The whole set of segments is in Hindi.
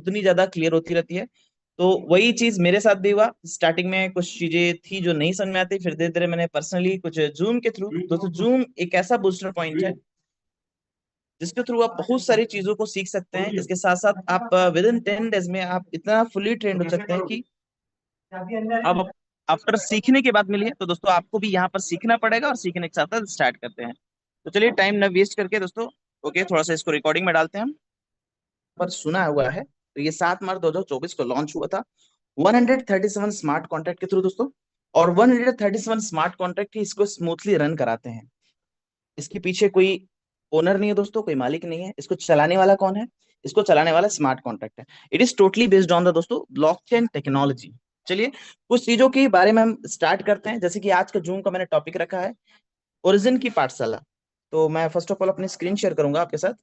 उतनी ज्यादा क्लियर होती रहती है। तो वही चीज मेरे साथ भी हुआ। स्टार्टिंग में कुछ चीजें थी जो नहीं समझ में आती, फिर धीरे धीरे मैंने पर्सनली कुछ जूम के थ्रू, दोस्तों जूम एक ऐसा बूस्टर पॉइंट है जिसके थ्रू आप बहुत सारी चीजों को सीख सकते हैं। इसके साथ साथ आप विद इन 10 डेज में आप इतना फुली ट्रेंड हो सकते हैं कि अब आफ्टर सीखने के बाद मिलिए। तो दोस्तों आपको भी यहाँ पर सीखना पड़ेगा, और सीखने के साथ साथ स्टार्ट करते हैं। तो चलिए टाइम न वेस्ट करके दोस्तों, ओके, थोड़ा सा इसको रिकॉर्डिंग में डालते हैं हम। पर सुना हुआ है तो ये 7 मार्च 2024 को लॉन्च हुआ था 137 स्मार्ट कॉन्ट्रैक्ट के थ्रू दोस्तों। और 137 स्मार्ट कॉन्ट्रैक्ट ही इसको स्मूथली रन कराते हैं। इसके पीछे कोई ओनर नहीं है दोस्तों, कोई मालिक नहीं है। इसको चलाने वाला कौन है? इसको चलाने वाला स्मार्ट कॉन्ट्रैक्ट है। It is totally based on the दोस्तों ब्लॉकचेन टेक्नोलॉजी। चलिए कुछ चीजों के बारे में हम स्टार्ट करते हैं। जैसे कि आज का जूम का मैंने टॉपिक रखा है ओरिजिन की पाठशाला। तो मैं फर्स्ट ऑफ ऑल अपनी स्क्रीन शेयर करूंगा आपके साथ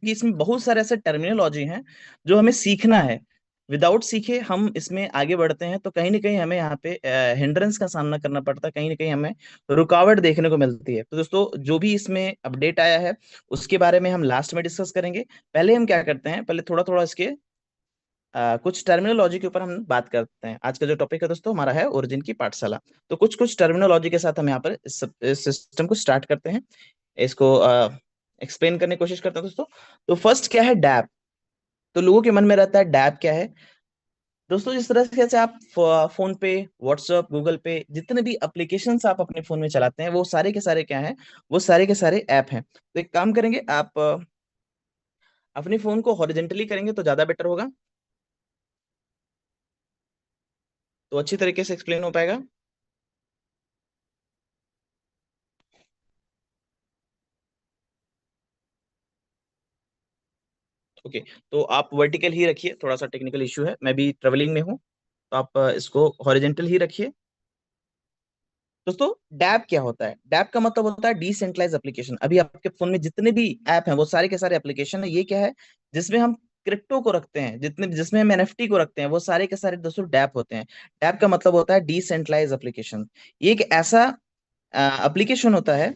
कि इसमें बहुत सारे ऐसे टर्मिनोलॉजी हैं जो हमें सीखना है। विदाउट सीखे हम इसमें आगे बढ़ते हैं तो कहीं ना कहीं हमें यहाँ पे हिंड्रेंस का सामना करना पड़ता है, कहीं ना कहीं हमें रुकावट देखने को मिलती है। तो दोस्तों जो भी इसमें अपडेट आया है उसके बारे में हम लास्ट में डिस्कस करेंगे। पहले हम क्या करते हैं, पहले थोड़ा थोड़ा इसके कुछ टर्मिनोलॉजी के ऊपर हम बात करते हैं। आज का जो टॉपिक है दोस्तों हमारा है ओरिजिन की पाठशाला। तो कुछ कुछ टर्मिनोलॉजी के साथ हम यहाँ पर इस सिस्टम को स्टार्ट करते हैं, इसको एक्सप्लेन करने की कोशिश करते हैं दोस्तों। तो फर्स्ट क्या है, डैप। तो लोगों के मन में रहता है डैप क्या है। दोस्तों जिस तरह से आप फोन पे, व्हाट्सएप, गूगल पे, जितने भी एप्लीकेशंस आप अपने फोन में चलाते हैं वो सारे के सारे क्या हैं, वो सारे के सारे ऐप हैं। तो एक काम करेंगे, आप अपने फोन को हॉरिजेंटली करेंगे तो ज्यादा बेटर होगा, तो अच्छी तरीके से एक्सप्लेन हो पाएगा। ओके, तो आप वर्टिकल ही रखिए, थोड़ा सा टेक्निकल इशू है, मैं भी ट्रेवलिंग में हूँ। तो आप इसको हॉरिजेंटल ही रखिए। दोस्तों डैप क्या होता है? डैप का मतलब होता है डिसेंट्रलाइज एप्लीकेशन। अभी आपके फोन में जितने भी ऐप हैं वो सारे के सारे एप्लीकेशन है। ये क्या है? जिसमें हम क्रिप्टो को रखते हैं, जितने जिसमें हम एनएफटी को रखते हैं, वो सारे के सारे दोस्तों डैप होते हैं। डैप का मतलब होता है डिसेंट्रलाइज एप्लीकेशन। ये एक ऐसा एप्लीकेशन होता है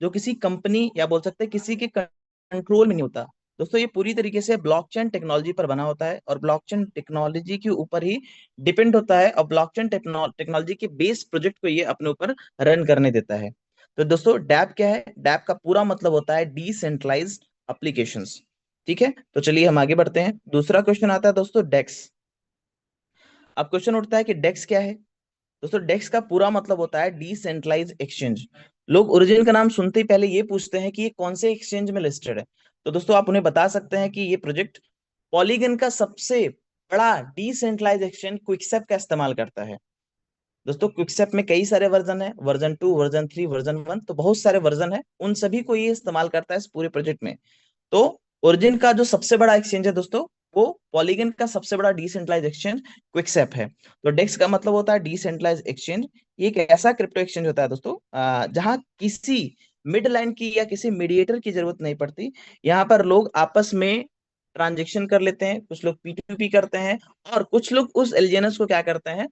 जो किसी कंपनी या बोल सकते हैं किसी के कंट्रोल में नहीं होता। दोस्तों ये पूरी तरीके से ब्लॉकचेन टेक्नोलॉजी पर बना होता है और ब्लॉकचेन टेक्नोलॉजी के ऊपर ही डिपेंड होता है, और ब्लॉकचेन टेक्नोलॉजी के बेस प्रोजेक्ट को ये अपने ऊपर रन करने देता है। तो दोस्तों डैप क्या है? डैप का पूरा मतलब होता है डिसेंट्रलाइज्ड एप्लीकेशंस। ठीक है, तो चलिए हम आगे बढ़ते हैं। दूसरा क्वेश्चन आता है दोस्तों डेक्स। अब क्वेश्चन उठता है कि डेक्स क्या है। दोस्तों डेक्स का पूरा मतलब होता है डिसेंट्रलाइज एक्सचेंज। लोग ओरिजिन का नाम सुनते ही पहले ये पूछते हैं कि ये कौन से एक्सचेंज में लिस्टेड है। तो दोस्तों आप उन्हें बता सकते हैं कि ये प्रोजेक्ट पॉलीगन का सबसे बड़ा डिसेंट्रलाइज एक्सचेंज क्विकसेप का इस्तेमाल करता है। दोस्तों क्विकसेप में कई सारे वर्जन है, वर्जन 2, वर्जन 3, वर्जन 1, तो बहुत सारे वर्जन है। उन सभी को ये इस्तेमाल करता है इस पूरे प्रोजेक्ट में। तो ओरिजिन का जो सबसे बड़ा एक्सचेंज है दोस्तों, वो पॉलीगन का सबसे बड़ा डिसेंट्रलाइज एक्सचेंज क्विकसेप है। तो डेक्स का मतलब होता है डिसेंट्रलाइज एक्सचेंज। ये एक ऐसा क्रिप्टो एक्सचेंज होता है दोस्तों जहां किसी मिड लाइन की या किसी मीडिएटर की जरूरत नहीं पड़ती। यहाँ पर लोग आपस में ट्रांजेक्शन कर लेते हैं, कुछ लोग P2P करते हैं, और कुछ लोग उस एलजीएनएस को क्या करते हैं,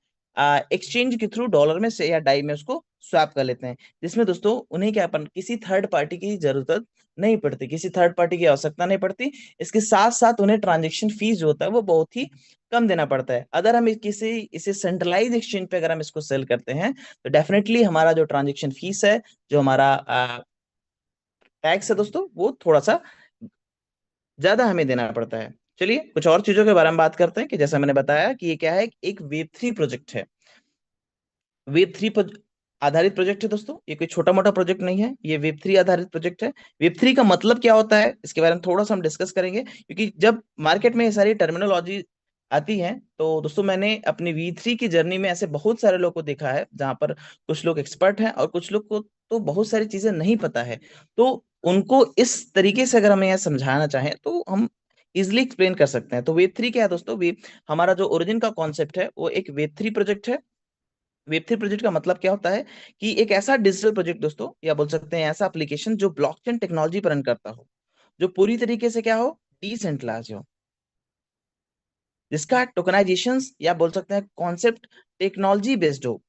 एक्सचेंज के थ्रू डॉलर में से या डाई में उसको स्वैप कर लेते हैं। जिसमें दोस्तों उन्हें क्या किसी थर्ड पार्टी की जरूरत नहीं पड़ती, किसी थर्ड पार्टी की आवश्यकता नहीं पड़ती। इसके साथ साथ उन्हें ट्रांजेक्शन फीस जो होता है वो बहुत ही कम देना पड़ता है। अगर हम किसी इसे सेंट्रलाइज एक्सचेंज पे अगर हम इसको सेल करते हैं तो डेफिनेटली हमारा जो ट्रांजेक्शन फीस है, जो हमारा टैक्स है दोस्तों, वो थोड़ा सा ज्यादा हमें देना पड़ता है। चलिए कुछ और चीजों के बारे में बात करते हैं कि जैसा मैंने बताया कि ये क्या है, एक वेब 3 प्रोजेक्ट है। वेब 3 आधारित प्रोजेक्ट है दोस्तों, ये कोई छोटा मोटा प्रोजेक्ट नहीं है, ये वेब 3 आधारित प्रोजेक्ट है। वेब 3 का मतलब क्या होता है इसके बारे में थोड़ा सा हम डिस्कस करेंगे, क्योंकि जब मार्केट में ये सारी टर्मिनोलॉजी आती है तो दोस्तों मैंने अपनी V3 की जर्नी में ऐसे बहुत सारे लोगों को देखा है जहां पर कुछ लोग एक्सपर्ट हैं और कुछ लोग को तो बहुत सारी चीजें नहीं पता है। तो उनको इस तरीके से अगर हमें यह समझाना चाहें तो हम इजिली एक्सप्लेन कर सकते हैं। तो वेब 3 क्या है दोस्तों? वेब हमारा जो ओरिजिन का कॉन्सेप्ट है वो एक वेब 3 प्रोजेक्ट है। वेब 3 प्रोजेक्ट का मतलब क्या होता है कि एक ऐसा डिजिटल प्रोजेक्ट दोस्तों, या बोल सकते हैं ऐसा एप्लीकेशन जो ब्लॉकचेन टेक्नोलॉजी पर रन करता हो, जो पूरी तरीके से क्या हो, डिसेंट्रलाइज हो, जिसका टोकनाइजेशन या बोल सकते हैं कॉन्सेप्ट टेक्नोलॉजी बेस्ड हो।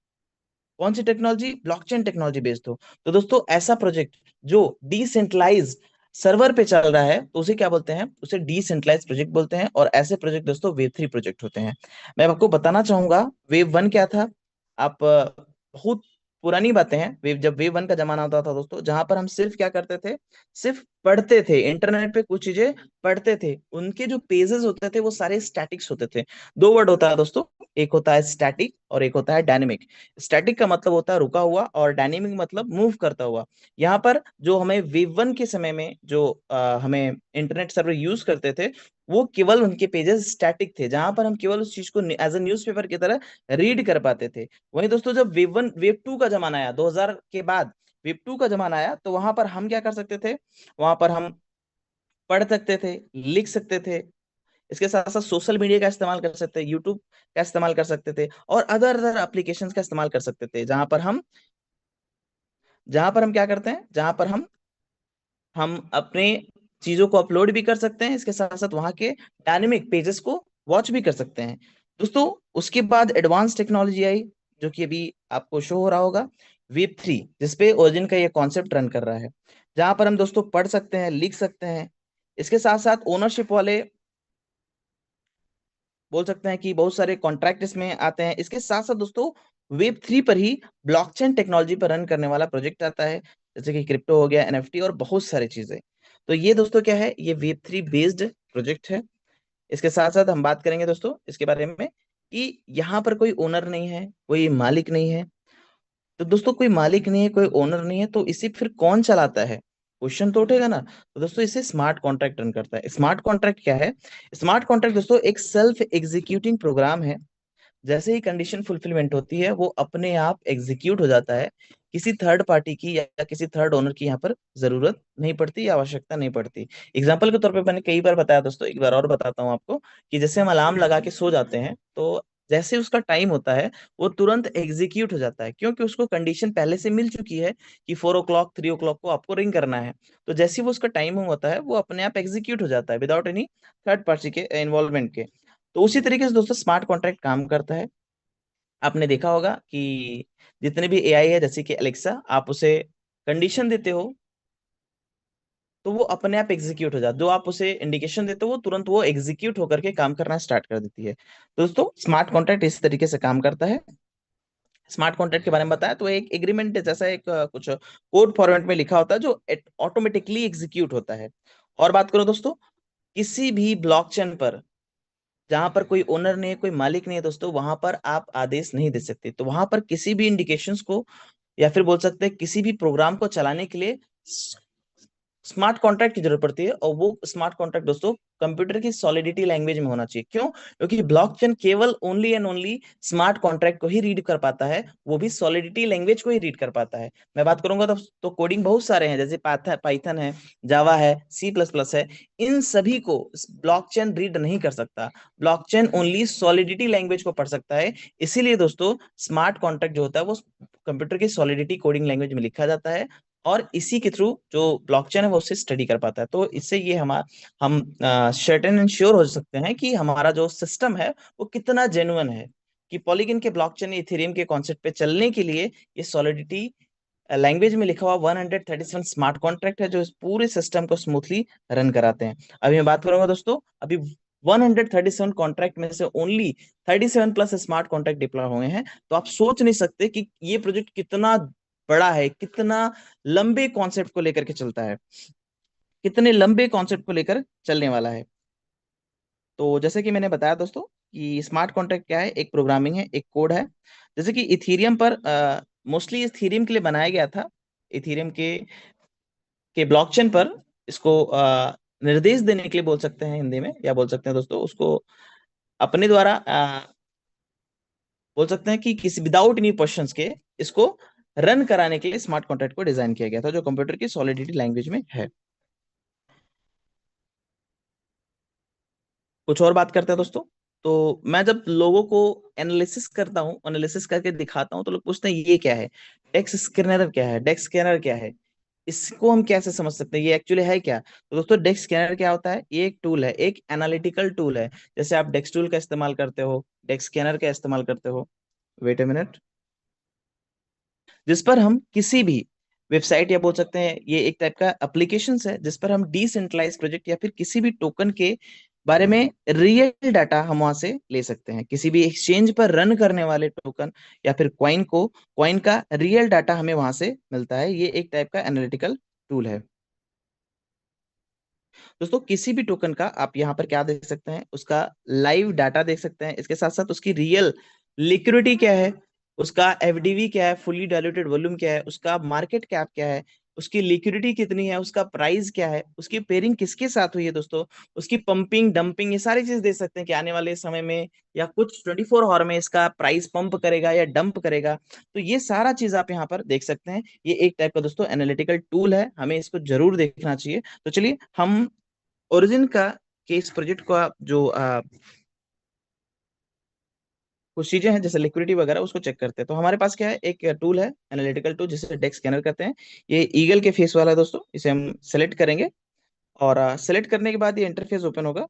कौन सी टेक्नोलॉजी? ब्लॉकचेन टेक्नोलॉजी बेस्ड हो। तो दोस्तों ऐसा प्रोजेक्ट जो डिसेंट्रलाइज सर्वर पे चल रहा है तो उसे क्या बोलते हैं? उसे डिसेंट्रलाइज प्रोजेक्ट बोलते हैं। और ऐसे प्रोजेक्ट दोस्तों वेव 3 प्रोजेक्ट होते हैं। मैं आपको बताना चाहूंगा वेव 1 क्या था। आप बहुत पुरानी बातें हैं। जब वेव 1 का जमाना होता था दोस्तों, जहां पर हम सिर्फ क्या करते थे? सिर्फ पढ़ते थे, इंटरनेट पे कुछ चीजें पढ़ते थे। उनके जो पेजेस होते थे वो सारे स्टैटिक्स होते थे। दो वर्ड होता है दोस्तों, एक होता है स्टैटिक और एक होता है डायनेमिक। स्टैटिक का मतलब होता है रुका हुआ और डायनेमिक मतलब मूव करता हुआ। यहाँ पर जो हमें वेव 1 के समय में जो हमें इंटरनेट सर्वर यूज करते थे, वो केवल उनके पेजेस स्टैटिक थे, जहां पर हम केवल उस चीज को एज अ न्यूज़पेपर की तरह रीड कर पाते थे। वहीं दोस्तों जब वेव 2 का जमाना आया 2000 के बाद, वेब 2 का जमाना आया, तो वहां पर हम क्या कर सकते थे? वहां पर हम पढ़ सकते थे, लिख सकते थे। इसके साथ साथ सोशल मीडिया का इस्तेमाल कर सकते थे, यूट्यूब का इस्तेमाल कर सकते थे और अदर अदर एप्लीकेशंस का इस्तेमाल कर सकते थे। जहां पर हम क्या करते हैं? जहां पर हम अपने चीजों को अपलोड भी कर सकते हैं, इसके साथ साथ वहां के डायनेमिक पेजेस को वॉच भी कर सकते हैं। दोस्तों उसके बाद एडवांस टेक्नोलॉजी आई, जो कि अभी आपको शो हो रहा होगा, वेब 3, जिसपे ओरिजिन का ये कॉन्सेप्ट रन कर रहा है। जहां पर हम दोस्तों पढ़ सकते हैं, लिख सकते हैं। इसके साथ साथ ओनरशिप वाले बोल सकते हैं कि बहुत सारे कॉन्ट्रैक्ट इसमें आते हैं। इसके साथ साथ दोस्तों वेब 3 पर ही ब्लॉकचेन टेक्नोलॉजी पर रन करने वाला प्रोजेक्ट आता है, जैसे कि क्रिप्टो हो गया, एनएफटी और बहुत सारी चीजें। तो ये दोस्तों क्या है? ये वेब 3 बेस्ड प्रोजेक्ट है। इसके साथ साथ हम बात करेंगे दोस्तों इसके बारे में कि यहाँ पर कोई ओनर नहीं है, कोई मालिक नहीं है। तो दोस्तों कोई मालिक नहीं है, कोई ओनर नहीं है, तो इसे फिर कौन चलाता है? क्वेश्चन तो उठेगा ना। तो दोस्तों इसे स्मार्ट कॉन्ट्रैक्ट रन करता है। स्मार्ट कॉन्ट्रैक्ट क्या है? स्मार्ट कॉन्ट्रैक्ट दोस्तों एक सेल्फ एग्जीक्यूटिंग प्रोग्राम है। जैसे ही कंडीशन फुलफिलमेंट होती है वो अपने आप एग्जीक्यूट हो जाता है। किसी थर्ड पार्टी की या किसी थर्ड ओनर की यहाँ पर जरूरत नहीं पड़ती या आवश्यकता नहीं पड़ती। एग्जाम्पल के तौर पे मैंने कई बार बताया दोस्तों, एक बार और बताता हूँ आपको कि जैसे हम अलार्म लगा के सो जाते हैं, तो जैसे उसका टाइम होता है वो तुरंत एग्जीक्यूट हो जाता है, क्योंकि उसको कंडीशन पहले से मिल चुकी है कि 4 o'clock 3 o'clock को आपको रिंग करना है। तो जैसे ही वो उसका टाइम होता है वो अपने आप एग्जीक्यूट हो जाता है विदाउट एनी थर्ड पार्टी के इन्वॉल्वमेंट के। तो उसी तरीके से दोस्तों स्मार्ट कॉन्ट्रैक्ट काम करता है। आपने देखा होगा कि जितने भी एआई है, जैसे कि एलेक्सा, आप उसे कंडीशन देते हो तो वो अपने आप एग्जीक्यूट हो जाता है। जो आप उसे इंडिकेशन देते हो वो तुरंत वो एग्जीक्यूट होकर के काम करना स्टार्ट कर देती है। तो दोस्तों स्मार्ट कॉन्ट्रैक्ट इस तरीके से काम करता है। स्मार्ट कॉन्ट्रैक्ट के बारे में बताया तो एक एग्रीमेंट जैसा एक कुछ कोड फॉर्मेट में लिखा होता है जो ऑटोमेटिकली एग्जीक्यूट होता है। और बात करो दोस्तों किसी भी ब्लॉकचेन पर जहां पर कोई ओनर नहीं है, कोई मालिक नहीं है दोस्तों, वहां पर आप आदेश नहीं दे सकते। तो वहां पर किसी भी इंडिकेशंस को या फिर बोल सकते हैं किसी भी प्रोग्राम को चलाने के लिए स्मार्ट कॉन्ट्रैक्ट की जरूरत पड़ती है। और वो स्मार्ट कॉन्ट्रैक्ट दोस्तों कंप्यूटर की सॉलिडिटी लैंग्वेज में होना चाहिए। क्यों? क्योंकि ब्लॉकचेन केवल only and only smart contract को ही रीड कर पाता है, वो भी सॉलिडिटी लैंग्वेज को ही रीड कर पाता है। मैं बात करूंगा तो कोडिंग बहुत सारे हैं, जैसे पाइथन है, जावा है, C++ है। इन सभी को ब्लॉकचेन रीड नहीं कर सकता। ब्लॉकचेन ओनली सॉलिडिटी लैंग्वेज को पढ़ सकता है। इसीलिए दोस्तों स्मार्ट कॉन्ट्रैक्ट जो होता है वो कंप्यूटर की सॉलिडिटी कोडिंग लैंग्वेज में लिखा जाता है। और इसी के थ्रू जो ब्लॉकचेन है वो उससे स्टडी कर पाता है। तो इससे ये हम सर्टेन एंड श्योर हो सकते हैं कि हमारा जो सिस्टम है वो कितना जेन्युइन है, कि पॉलीगन के ब्लॉकचेन इथेरियम के कॉन्सेप्ट पे चलने के लिए ये सॉलिडिटी लैंग्वेज में लिखा हुआ 137 स्मार्ट कॉन्ट्रैक्ट है जो इस पूरे सिस्टम को स्मूथली रन कराते हैं। अभी मैं बात करूंगा दोस्तों, अभी 137 कॉन्ट्रैक्ट में से ओनली 37+ स्मार्ट कॉन्ट्रैक्ट डिप्लॉय हुए हैं। तो आप सोच नहीं सकते कि ये प्रोजेक्ट कितना बड़ा है, कितना लंबे कॉन्सेप्ट को लेकर के चलता है, कितने लंबे कॉन्सेप्ट को लेकर चलने वाला है। तो जैसे कि मैंने बताया दोस्तों कि स्मार्ट कॉन्ट्रैक्ट क्या है, एक प्रोग्रामिंग है, एक कोड है। जैसे कि इथीरियम पर मोस्टली इथीरियम के लिए बनाया गया था। इथीरियम के ब्लॉकचेन पर इसको निर्देश देने के लिए बोल सकते हैं हिंदी में, या बोल सकते हैं दोस्तों उसको अपने द्वारा बोल सकते हैं कि किसी विदाउट एनी क्वेश्चंस के इसको रन कराने के लिए स्मार्ट कॉन्ट्रैक्ट को डिजाइन किया गया था, जो कंप्यूटर की सॉलिडिटी लैंग्वेज में है। कुछ और बात करते हैं दोस्तों। तो मैं जब लोगों को एनालिसिस करता हूँ, एनालिसिस करके दिखाता हूँ, तो लोग पूछते हैं ये क्या है, डेक्स स्कैनर क्या है, डेक्स स्कैनर क्या है, इसको हम कैसे समझ सकते हैं, ये एक्चुअली है क्या? तो दोस्तों डेक्स स्कैनर क्या होता है? ये एक टूल है, एक एनालिटिकल टूल है। जैसे आप डेक्स टूल का इस्तेमाल करते हो, डेक्स स्कैनर का इस्तेमाल करते हो। Wait a minute. जिस पर हम किसी भी वेबसाइट या बोल सकते हैं ये एक टाइप का एप्लीकेशन है जिस पर हम डिसेंट्रलाइज प्रोजेक्ट या फिर किसी भी टोकन के बारे में रियल डाटा हम वहां से ले सकते हैं। किसी भी एक्सचेंज पर रन करने वाले टोकन या फिर कॉइन का रियल डाटा हमें वहां से मिलता है। ये एक टाइप का एनालिटिकल टूल है। दोस्तों किसी भी टोकन का आप यहाँ पर क्या देख सकते हैं, उसका लाइव डाटा देख सकते हैं, इसके साथ साथ उसकी रियल लिक्विडिटी क्या है, उसका एफडीवी क्या है, फुली डाइल्यूटेड वॉल्यूम क्या है, उसका मार्केट कैप क्या है, उसकी लिक्विडिटी कितनी है, उसका प्राइस क्या है, उसकी पेयरिंग किसके साथ हुई है दोस्तों, उसकी पंपिंग डंपिंग, ये सारी चीज देख सकते हैं कि आने वाले समय में या कुछ 24 आवर में इसका प्राइस पंप करेगा या डंप करेगा। तो ये सारा चीज आप यहाँ पर देख सकते हैं। ये एक टाइप का दोस्तों एनालिटिकल टूल है, हमें इसको जरूर देखना चाहिए। तो चलिए हम ओरिजिन का केस प्रोजेक्ट का जो कुछ चीजें हैं जैसे लिक्विडिटी वगैरह उसको चेक करते हैं। तो हमारे पास क्या है, एक टूल है एनालिटिकल टूल जिसे डेक्स स्कैनर कहते हैं। ये ईगल के फेस वाला है दोस्तों, इसे हम सेलेक्ट करेंगे और सेलेक्ट करने के बाद ये इंटरफेस ओपन होगा।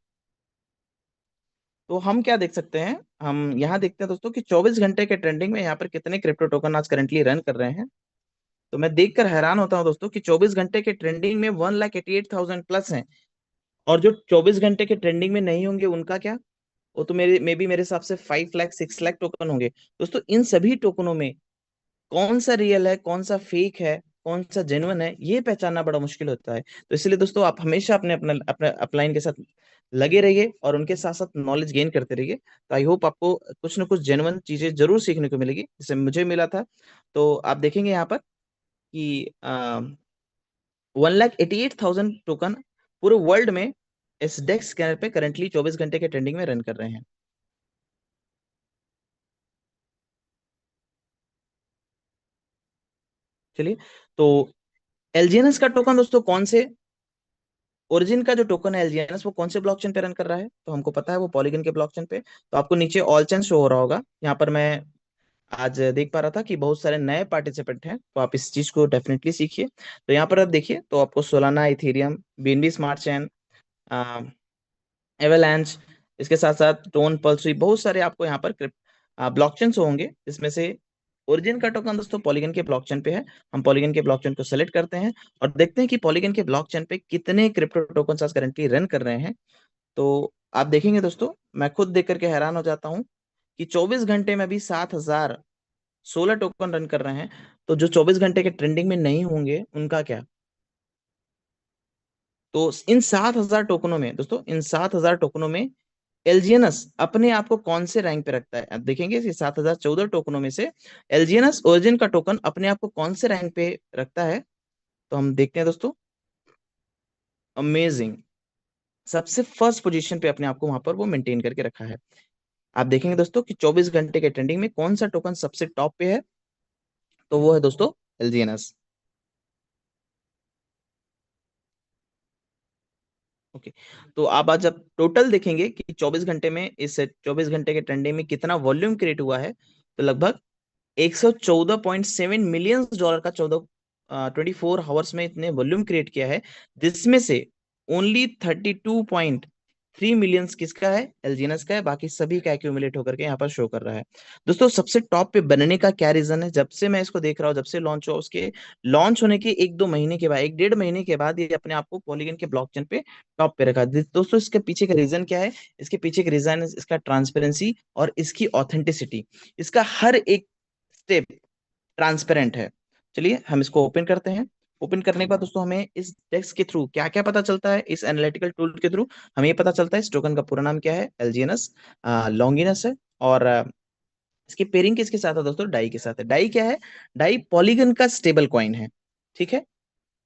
तो हम क्या देख सकते हैं, हम यहाँ देखते हैं दोस्तों कि 24 घंटे के ट्रेंडिंग में यहाँ पर कितने क्रिप्टो टोकन आज करंटली रन कर रहे हैं। तो मैं देखकर हैरान होता हूँ दोस्तों कि 24 घंटे के ट्रेंडिंग में 1,88,000 प्लस हैं। और जो 24 घंटे के ट्रेंडिंग में नहीं होंगे उनका क्या, वो तो मेरे मे बी मेरे हिसाब से 5 लाख 6 लाख टोकन होंगे। दोस्तों इन सभी टोकनों में कौन सा रियल है, कौन सा फेक है, कौन सा जेन्युइन है, ये पहचानना बड़ा मुश्किल होता है। तो इसलिए दोस्तों आप हमेशा अपने अपने अपने अपलाइन के साथ लगे रहिए और उनके साथ साथ नॉलेज गेन करते रहिए। तो आई होप आपको कुछ ना कुछ जेन्युइन चीजें जरूर सीखने को मिलेगी जैसे मुझे मिला था। तो आप देखेंगे यहाँ पर कि 1,88,000 टोकन पूरे वर्ल्ड में इस डेक्स स्कैनर पे करंटली 24 घंटे के ट्रेंडिंग में रन कर रहे हैं। चलिए, तो एलजीएनएस का टोकन दोस्तों कौन से, ओरिजिन का जो टोकन है एलजीएनएस वो कौन से ब्लॉकचेन पे रन कर रहा है, तो हमको पता है वो पॉलीगन के ब्लॉकचेन पे। तो आपको नीचे ऑल चेन शो हो रहा होगा, यहाँ पर मैं आज देख पा रहा था कि बहुत सारे नए पार्टिसिपेंट हैं, तो आप इस चीज को डेफिनेटली सीखिए। तो यहाँ पर आप देखिए तो आपको Solana, Ethereum, BNB smart chain, Avalanche, इसके साथ साथ टोन, पल्स, बहुत सारे आपको यहाँ पर ब्लॉकचेन होंगे जिसमें से ओरिजिन का टोकन दोस्तों पॉलीगन के ब्लॉकचेन पे है। हम पॉलीगन के ब्लॉकचेन को सेलेक्ट करते हैं और देखते हैं कि पॉलीगन के ब्लॉकचेन पे कितने क्रिप्टो टोकन आज करंटली रन कर रहे हैं। तो आप देखेंगे दोस्तों, मैं खुद देख करके हैरान हो जाता हूँ कि 24 घंटे में भी 7,016 टोकन रन कर रहे हैं। तो जो 24 घंटे के ट्रेंडिंग में नहीं होंगे उनका क्या। तो इन 7,000 टोकनों में दोस्तों, इन 7,000 टोकनों में एलजीएनएस अपने आप को कौन से रैंक पे रखता है, आप देखेंगे इस 7,014 टोकनों में से एलजीएनएस ओरिजिन का टोकन अपने आप को कौन से रैंक पे रखता है। तो हम देखते हैं दोस्तों, अमेजिंग, सबसे फर्स्ट पोजीशन पे अपने आप को वहां पर वो मेंटेन करके रखा है। आप देखेंगे दोस्तों कि 24 घंटे के ट्रेंडिंग में कौन सा टोकन सबसे टॉप पे है, तो वो है दोस्तों एलजीएनएस। ओके, तो आप आज जब टोटल देखेंगे कि 24 घंटे में, इस 24 घंटे के ट्रेंडिंग में कितना वॉल्यूम क्रिएट हुआ है, तो लगभग 114.7 मिलियन डॉलर का 24 आवर्स में इतने वॉल्यूम क्रिएट किया है, जिसमें से ओनली 32.3 मिलियंस किसका है, एलजीएनएस का है, बाकी सभी का एक्यूमुलेट होकर के यहाँ पर शो कर रहा है। दोस्तों सबसे टॉप पे बनने का क्या रीजन है, जब से मैं इसको देख रहा हूँ, जब से लॉन्च हुआ उसके लॉन्च होने के 1-2 महीने के बाद, 1-1.5 महीने के बाद ये अपने आप को पॉलीगन के ब्लॉकचेन पे टॉप पे रखा। दोस्तों इसके पीछे का रीजन क्या है, इसके पीछे का रीजन इसका ट्रांसपेरेंसी और इसकी ऑथेंटिसिटी, इसका हर एक स्टेप ट्रांसपेरेंट है। चलिए हम इसको ओपन करते हैं। ओपन करने के बाद दोस्तों हमें इस टेक्स्ट के थ्रू क्या क्या पता चलता है, इस एनालिटिकल टूल के थ्रू हमें ये पता चलता है इस टोकन का पूरा नाम क्या है, एलजीएनएस लॉन्गिनस है। और इसकी पेयरिंग किसके साथ है दोस्तों, डाई के साथ है। डाई क्या है, डाई पॉलीगन का स्टेबल कॉइन है। ठीक है,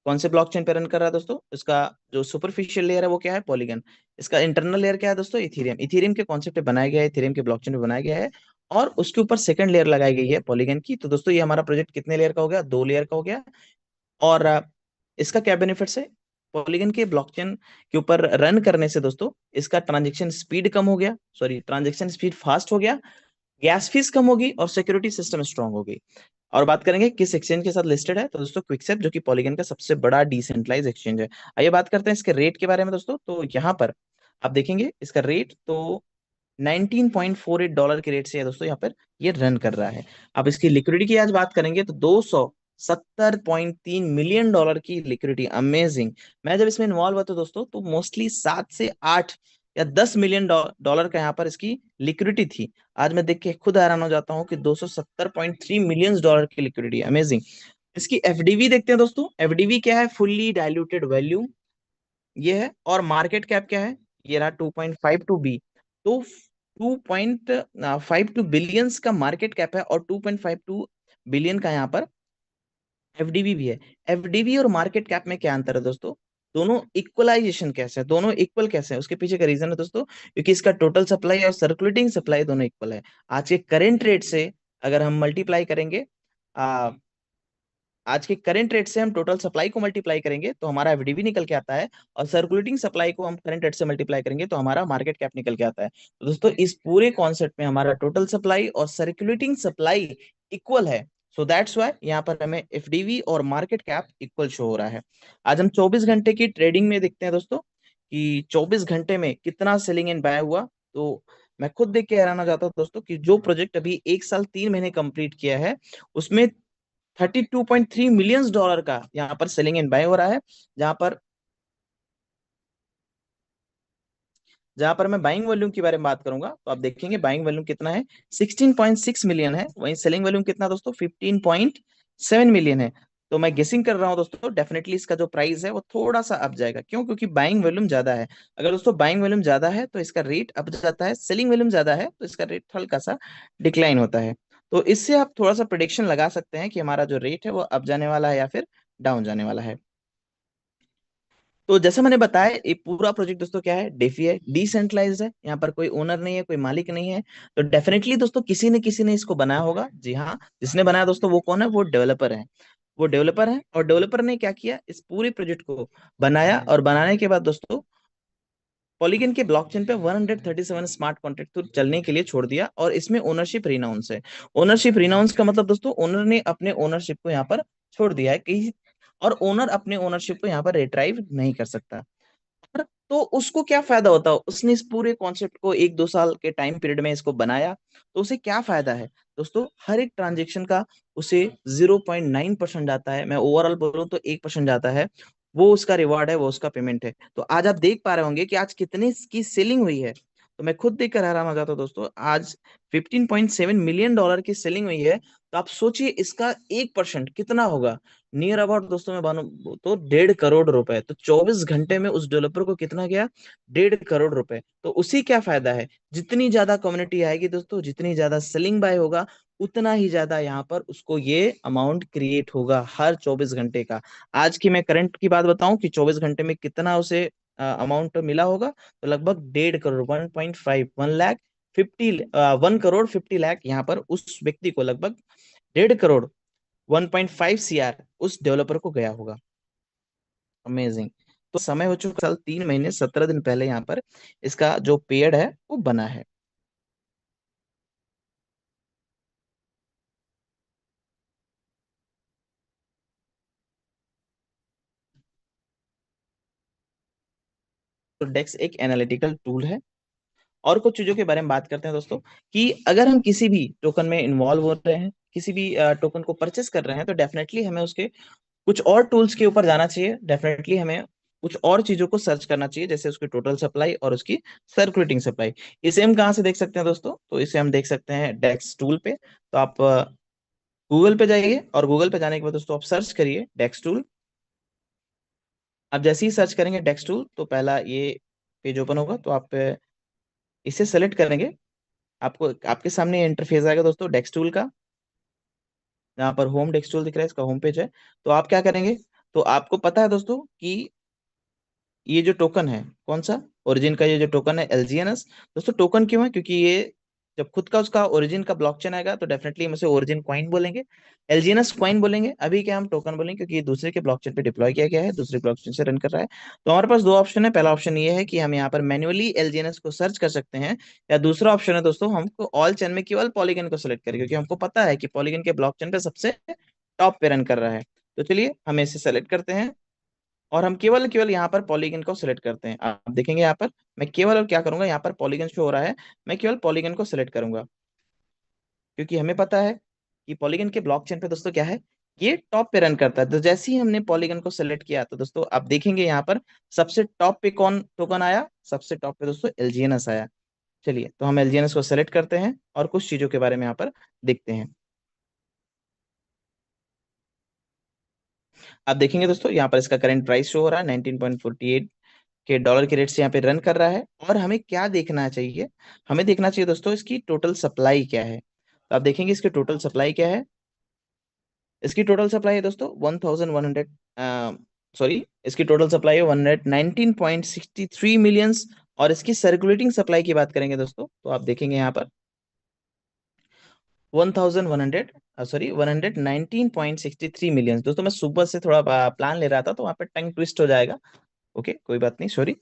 कौन से ब्लॉकचेन पे रन कर रहा है दोस्तों, इसका जो सुपरफिशियल लेयर है वो क्या है, पॉलीगन। इसका इंटरनल लेयर क्या है दोस्तों, इथेरियम। इथेरियम के कॉन्सेप्ट पे बनाया गया है, इथेरियम के ब्लॉकचेन पे बनाया गया है। और उसके ऊपर सेकंड लेयर लगाई गई है पॉलीगन की। तो दोस्तों ये हमारा प्रोजेक्ट कितने लेयर का हो गया, 2 लेयर का हो गया। और इसका क्या बेनिफिट्स है, पॉलीगन के ब्लॉकचेन के ऊपर रन करने से दोस्तों इसका ट्रांजेक्शन स्पीड कम हो गया, सॉरी ट्रांजेक्शन स्पीड फास्ट हो गया, गैस फीस कम होगी और सिक्योरिटी सिस्टम स्ट्रांग होगी। और बात करेंगे किस एक्सचेंज के साथ लिस्टेड है, तो दोस्तों क्विकसेप, जो कि पॉलीगन का सबसे बड़ा डिसेंट्रलाइज एक्सचेंज है। आइए बात करते हैं इसके रेट के बारे में दोस्तों। तो यहाँ पर आप देखेंगे इसका रेट, तो $19.48 के रेट से दोस्तों यहाँ पर ये रन कर रहा है। अब इसकी लिक्विडिटी की आज बात करेंगे तो $270.3 मिलियन की लिक्विडिटी, अमेजिंग। मैं जब इसमें इन्वॉल्व हुआ था दोस्तों तो मोस्टली 7 से 8 या 10 मिलियन डॉलर का यहाँ पर इसकी लिक्विडिटी थी। आज मैं देख के खुद हैरान हो जाता हूँ कि $270.3 मिलियन की लिक्विडिटी, अमेजिंग। इसकी एफडीवी देखते हैं दोस्तों। एफडीवी क्या है? फुल्ली डाइल्यूटेड वैल्यू ये है। और मार्केट कैप क्या है? ये रहा 2.52 बी। तो 2.52 बिलियंस का मार्केट कैप है और 2.52 बिलियन का यहाँ पर एफडीवी भी है। एफडीवी और मार्केट कैप में क्या अंतर है दोस्तों? दोनों इक्वलाइजेशन कैसे है, दोनों इक्वल कैसे है, उसके पीछे का रीजन है दोस्तों, क्योंकि इसका टोटल सप्लाई और सर्कुलेटिंग सप्लाई दोनों इक्वल है। आज के करेंट रेट से अगर हम मल्टीप्लाई करेंगे, आज के करंट रेट से हम टोटल सप्लाई को मल्टीप्लाई करेंगे तो हमारा एफडीवी निकल के आता है, और सर्कुलेटिंग सप्लाई को हम करंट रेट से मल्टीप्लाई करेंगे तो हमारा मार्केट कैप निकल के आता है। तो दोस्तों इस पूरे कॉन्सेप्ट में हमारा टोटल सप्लाई और सर्कुलेटिंग सप्लाई इक्वल है। सो दैट्स वाई यहाँ पर हमें एफडीवी और मार्केट कैप इक्वल शो हो रहा है। आज हम 24 घंटे की ट्रेडिंग में देखते हैं दोस्तों कि 24 घंटे में कितना सेलिंग एंड बाय हुआ। तो मैं खुद देख के हैरान हो जाता हूँ दोस्तों कि जो प्रोजेक्ट अभी 1 साल 3 महीने कंप्लीट किया है उसमें $32.3 मिलियन का यहाँ पर सेलिंग एंड बाय हो रहा है। जहां पर जहां पर मैं बाइंग वॉल्यूम के बारे में बात करूंगा तो आप देखेंगे बाइंग वॉल्यूम कितना है, 16.6 मिलियन है। वहीं सेलिंग वॉल्यूम कितना दोस्तों? 15.7 मिलियन है। तो मैं गेसिंग कर रहा हूं दोस्तों, डेफिनेटली इसका जो प्राइस है वो थोड़ा सा अप जाएगा। क्यों? क्योंकि बाइंग वॉल्यूम ज्यादा है। अगर दोस्तों बाइंग वॉल्यूम ज्यादा है तो इसका रेट अप जाता है, सेलिंग वॉल्यूम ज्यादा है तो इसका रेट हल्का सा डिक्लाइन होता है। तो इससे आप थोड़ा सा प्रिडिक्शन लगा सकते हैं कि हमारा जो रेट है वो अप जाने वाला है या फिर डाउन जाने वाला है। तो जैसे मैंने बताया ये पूरा प्रोजेक्ट दोस्तों क्या है? डेफी है, डिसेंट्रलाइज्ड है, यहाँ पर कोई ओनर नहीं है, कोई मालिक नहीं है। तो डेफिनेटली दोस्तों किसी ने इसको बनाया होगा। जी हाँ, जिसने बनाया दोस्तों वो कौन है? वो डेवलपर है। वो डेवलपर है और डेवलपर ने क्या किया, इस पूरे प्रोजेक्ट को बनाया और बनाने के बाद दोस्तों पॉलीगन के ब्लॉकचेन पे 137 स्मार्ट कॉन्ट्रैक्ट तो चलने के लिए छोड़ दिया। और इसमें ओनरशिप रिनाउंस है। ओनरशिप रिनाउंस का मतलब दोस्तों ओनर ने अपने ओनरशिप को यहाँ पर छोड़ दिया है कहीं, और ओनर अपने ओनरशिप को यहाँ पर रिट्राइव नहीं कर सकता। पर तो उसको क्या फायदा होता है? उसने इस पूरे कॉन्सेप्ट को 1 2 साल के टाइम पीरियड में इसको बनाया, तो उसे क्या फायदा है दोस्तों? हर एक ट्रांजेक्शन का उसे 0.9% आता है। मैं ओवरऑल बोलूँ तो 1% जाता है। वो उसका रिवार्ड है, वो उसका पेमेंट है। तो आज आप देख पा रहे होंगे कि आज कितने की सेलिंग हुई है। तो मैं खुद देखकर हैरान हो जाता हूँ दोस्तों, आज $15.7 मिलियन की सेलिंग हुई है। तो आप सोचिए इसका 1% कितना होगा? नियर अबाउट दोस्तों मैं मानू तो 1.5 करोड़ रुपए। तो 24 घंटे में उस डेवलपर को कितना गया? 1.5 करोड़ रुपए। तो उसी क्या फायदा है? जितनी ज्यादा कम्युनिटी आएगी दोस्तों, जितनी ज्यादा सेलिंग बाय होगा, उतना ही ज्यादा यहाँ पर उसको ये अमाउंट क्रिएट होगा हर 24 घंटे का। आज की मैं करंट की बात बताऊं कि 24 घंटे में कितना उसे अमाउंट मिला होगा, तो लगभग 1.5 करोड़, 1.5, 1 लाख 50, 1 करोड़ 50 लाख यहाँ पर उस व्यक्ति को लगभग 1.5 करोड़ 1.5 CR उस डेवलपर को गया होगा। अमेजिंग। तो समय हो चुका, साल 3 महीने 17 दिन पहले यहाँ पर इसका जो पेड़ है वो बना है। तो डेक्स एक एनालिटिकल टूल है। और कुछ चीजों के बारे में बात करते हैं दोस्तों, कि अगर हम किसी भी टोकन में इन्वॉल्व हो रहे हैं, किसी भी टोकन को परचेस कर रहे हैं, तो डेफिनेटली हमें उसके कुछ और टूल्स के ऊपर जाना चाहिए। डेफिनेटली हमें कुछ और चीजों को सर्च करना चाहिए, जैसे उसकी टोटल सप्लाई और उसकी सर्कुलेटिंग सप्लाई। इसे हम कहाँ से देख सकते हैं दोस्तों? तो इसे हम देख सकते हैं डेक्स टूल पे। तो आप गूगल पे जाइए और गूगल पे जाने के बाद दोस्तों आप सर्च करिए डेक्स टूल। आप जैसे ही सर्च करेंगे डेक्स टूल तो पहला ये पेज ओपन होगा। तो आप इसे सेलेक्ट करेंगे, आपको आपके सामने इंटरफेस आएगा दोस्तों डेक्स टूल का। यहाँ पर होम डेक्स टूल दिख रहा है, इसका होम पेज है। तो आप क्या करेंगे? तो आपको पता है दोस्तों कि ये जो टोकन है कौन सा, ओरिजिन का ये जो टोकन है एलजीएनएस। दोस्तों टोकन क्यों है? क्योंकि ये जब खुद का उसका ओरिजिन का ब्लॉकचेन आएगा तो डेफिनेटली हम इसे ओरिजिन क्वाइन बोलेंगे, एलजीएनएस क्वाइन बोलेंगे। अभी क्या हम टोकन बोलेंगे क्योंकि ये दूसरे के ब्लॉकचेन पे डिप्लॉय किया गया है, दूसरे ब्लॉकचेन से रन कर रहा है। तो हमारे पास दो ऑप्शन है। पहला ऑप्शन ये है कि हम यहाँ पर मैन्युअली एलजीएनएस को सर्च कर सकते हैं, या दूसरा ऑप्शन है दोस्तों हमको ऑल चेन में केवल पॉलीगन को सिलेक्ट करें, क्योंकि हमको पता है कि पॉलीगन के ब्लॉकचेन पे सबसे टॉप पे रन कर रहा है। तो चलिए हम इसे सेलेक्ट करते हैं। और हम केवल केवल यहाँ पर पॉलीगन को सिलेक्ट करते हैं। आप देखेंगे यहाँ पर मैं केवल और क्या करूंगा, यहाँ पर पॉलीगन शो हो रहा है, मैं केवल पॉलीगन को सिलेक्ट करूंगा, क्योंकि हमें पता है कि पॉलीगन के ब्लॉकचेन पे दोस्तों क्या है, ये टॉप पे रन करता है। तो जैसे ही हमने पॉलीगन को सिलेक्ट किया तो दोस्तों आप देखेंगे यहाँ पर सबसे टॉप पे कौन टोकन आया, सबसे टॉप पे दोस्तों एलजीएनएस आया। चलिए तो हम एलजीएनएस को सेलेक्ट करते हैं और कुछ चीजों के बारे में यहाँ पर देखते हैं। आप देखेंगे दोस्तों यहाँ पर इसका करंट प्राइस शो हो रहा है 19.48 के डॉलर के रेट से यहाँ पे रन कर रहा है। और हमें क्या देखना चाहिए, हमें देखना चाहिए दोस्तों इसकी टोटल सप्लाई क्या है। तो आप देखेंगे इसकी टोटल सप्लाई क्या है, इसकी टोटल सप्लाई है दोस्तों 1100 सॉरी, इसकी टोटल सप्लाई है 119.63 मिलियंस। और इसकी सर्कुलेटिंग सप्लाई की बात करेंगे दोस्तों तो आप देखेंगे यहाँ पर 1100 सॉरी 119.63 मिलियंस। दोस्तों मैं सुबह से थोड़ा प्लान ले रहा था तो वहाँ पे टंग ट्विस्ट हो जाएगा, ओके कोई बात नहीं, सॉरी।